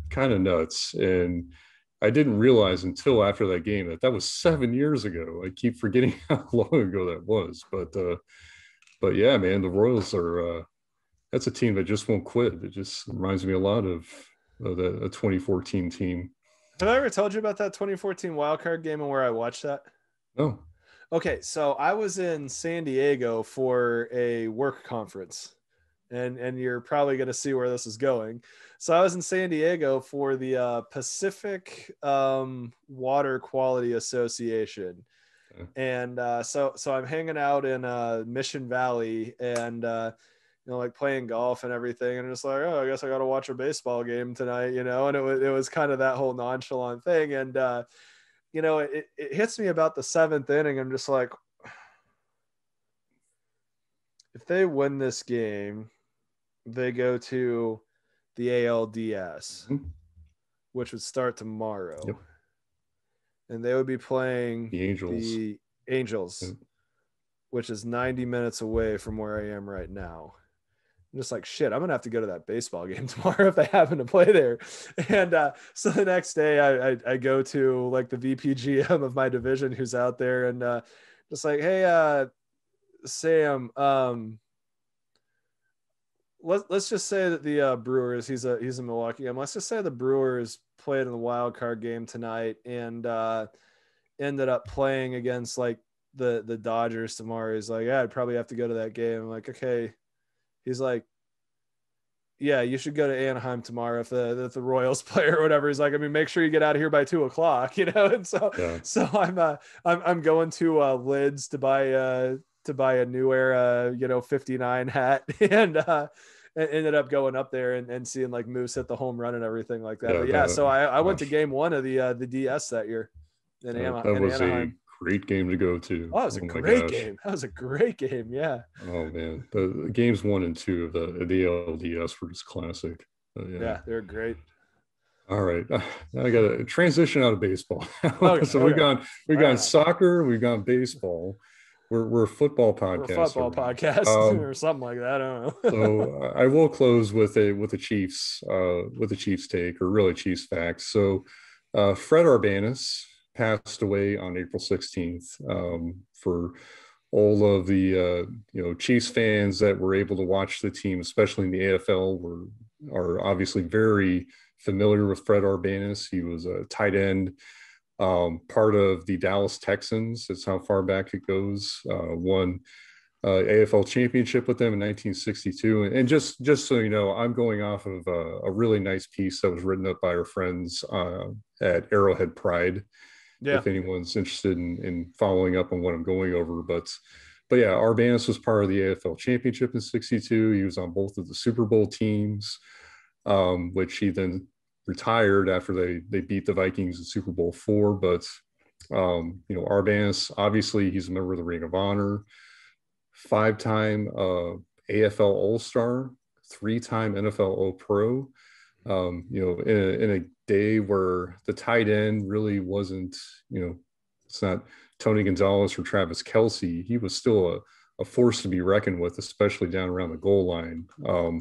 Speaker 1: kind of nuts. And I didn't realize until after that game that was 7 years ago. I keep forgetting how long ago that was. But yeah, man, the Royals are that's a team that just won't quit. It just reminds me a lot of the 2014 team.
Speaker 2: Have I ever told you about that 2014 wild card game and where I watched that?
Speaker 1: No.
Speaker 2: Okay, so I was in San Diego for a work conference, and you're probably going to see where this is going. So I was in San Diego for the Pacific Water Quality Association, and so I'm hanging out in Mission Valley and like playing golf and everything, and I'm just like, oh, I guess I got to watch a baseball game tonight, and it was kind of that whole nonchalant thing, and it hits me about the seventh inning. I'm just like, if they win this game, they go to the ALDS, which would start tomorrow.
Speaker 1: Yep. And
Speaker 2: they would be playing
Speaker 1: the
Speaker 2: Angels,
Speaker 1: yep.
Speaker 2: which is 90 minutes away from where I am right now. I'm just like, shit, I'm going to have to go to that baseball game tomorrow if they happen to play there. And so the next day I go to like the VPGM of my division who's out there and just like, hey, Sam, let's just say that the Brewers, he's a Milwaukee guy. Let's just say the Brewers played in the wild card game tonight and ended up playing against like the Dodgers tomorrow. He's like, yeah, I'd probably have to go to that game. I'm like, okay. He's like, yeah, you should go to Anaheim tomorrow if the Royals play or whatever. He's like, I mean, make sure you get out of here by 2:00, And so,
Speaker 1: yeah.
Speaker 2: So I'm going to Lids to buy a New Era, 59 hat and ended up going up there and seeing like Moose hit the home run and everything like that. But so I went to game one of the DS that year in Anaheim.
Speaker 1: Great game to go to.
Speaker 2: Oh, it was a great game. That was a great game. Yeah.
Speaker 1: Oh man, the games 1 and 2 of the LDS were just classic.
Speaker 2: Yeah, they're great.
Speaker 1: All right, now I got to transition out of baseball. So we've gone soccer, we've gone baseball. We're a football podcast.
Speaker 2: We're a football podcast or something like that. I don't know.
Speaker 1: So I will close with a Chiefs take, or really Chiefs facts. So Fred Arbanes passed away on April 16th. For all of the Chiefs fans that were able to watch the team, especially in the AFL, are obviously very familiar with Fred Arbanes. He was a tight end, part of the Dallas Texans. That's how far back it goes. Won AFL championship with them in 1962. And just so you know, I'm going off of a really nice piece that was written up by our friends at Arrowhead Pride. Yeah. If anyone's interested in following up on what I'm going over, but yeah, Arbanes was part of the AFL championship in 62. He was on both of the Super Bowl teams, which he then retired after they beat the Vikings in Super Bowl IV. But Arbanes, obviously he's a member of the Ring of Honor, 5-time AFL All-Star, 3-time NFL All-Pro. In a day where the tight end really wasn't, it's not Tony Gonzalez or Travis Kelce, he was still a force to be reckoned with, especially down around the goal line. I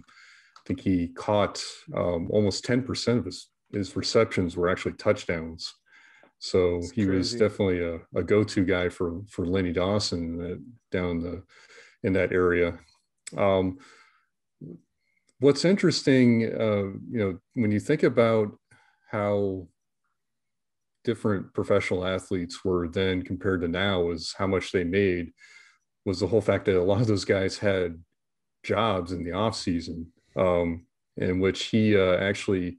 Speaker 1: think he caught almost 10% of his receptions were actually touchdowns. So he was definitely a go-to guy for Lenny Dawson down in that area. What's interesting, when you think about how different professional athletes were then compared to now, is how much they made, was the whole fact that a lot of those guys had jobs in the off season, in which he actually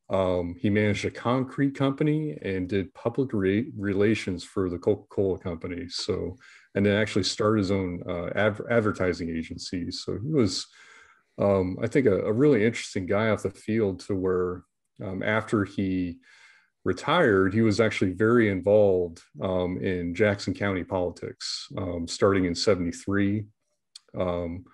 Speaker 1: He managed a concrete company and did public relations for the Coca-Cola company. So, and then actually started his own advertising agency. So he was, I think, a really interesting guy off the field to where after he retired, he was actually very involved in Jackson County politics, starting in '73. Um,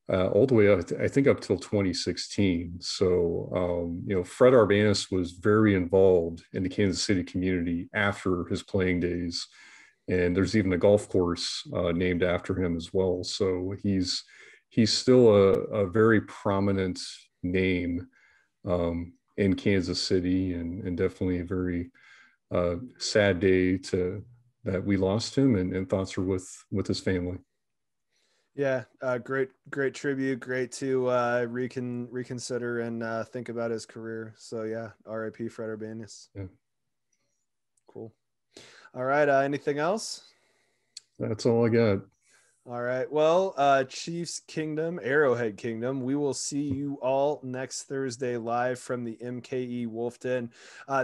Speaker 1: all the way up, I think, up till 2016. So, Fred Arbanes was very involved in the Kansas City community after his playing days. And there's even a golf course named after him as well. So he's still a very prominent name in Kansas City, and definitely a very sad day to that we lost him, and thoughts are with his family.
Speaker 2: Yeah, great tribute. Great to reconsider and think about his career. So yeah, R.I.P. Fred Arbanes.
Speaker 1: Yeah.
Speaker 2: Cool. All right. Anything else?
Speaker 1: That's all I got.
Speaker 2: All right. Well, Chiefs Kingdom, Arrowhead Kingdom. We will see you all next Thursday live from the MKE Wolf Den.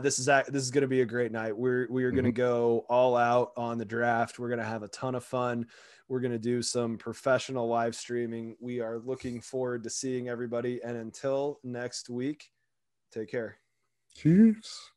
Speaker 2: This is going to be a great night. We are going to go all out on the draft. We're going to have a ton of fun. We're going to do some professional live streaming. We are looking forward to seeing everybody. And until next week, take care.
Speaker 1: Chiefs.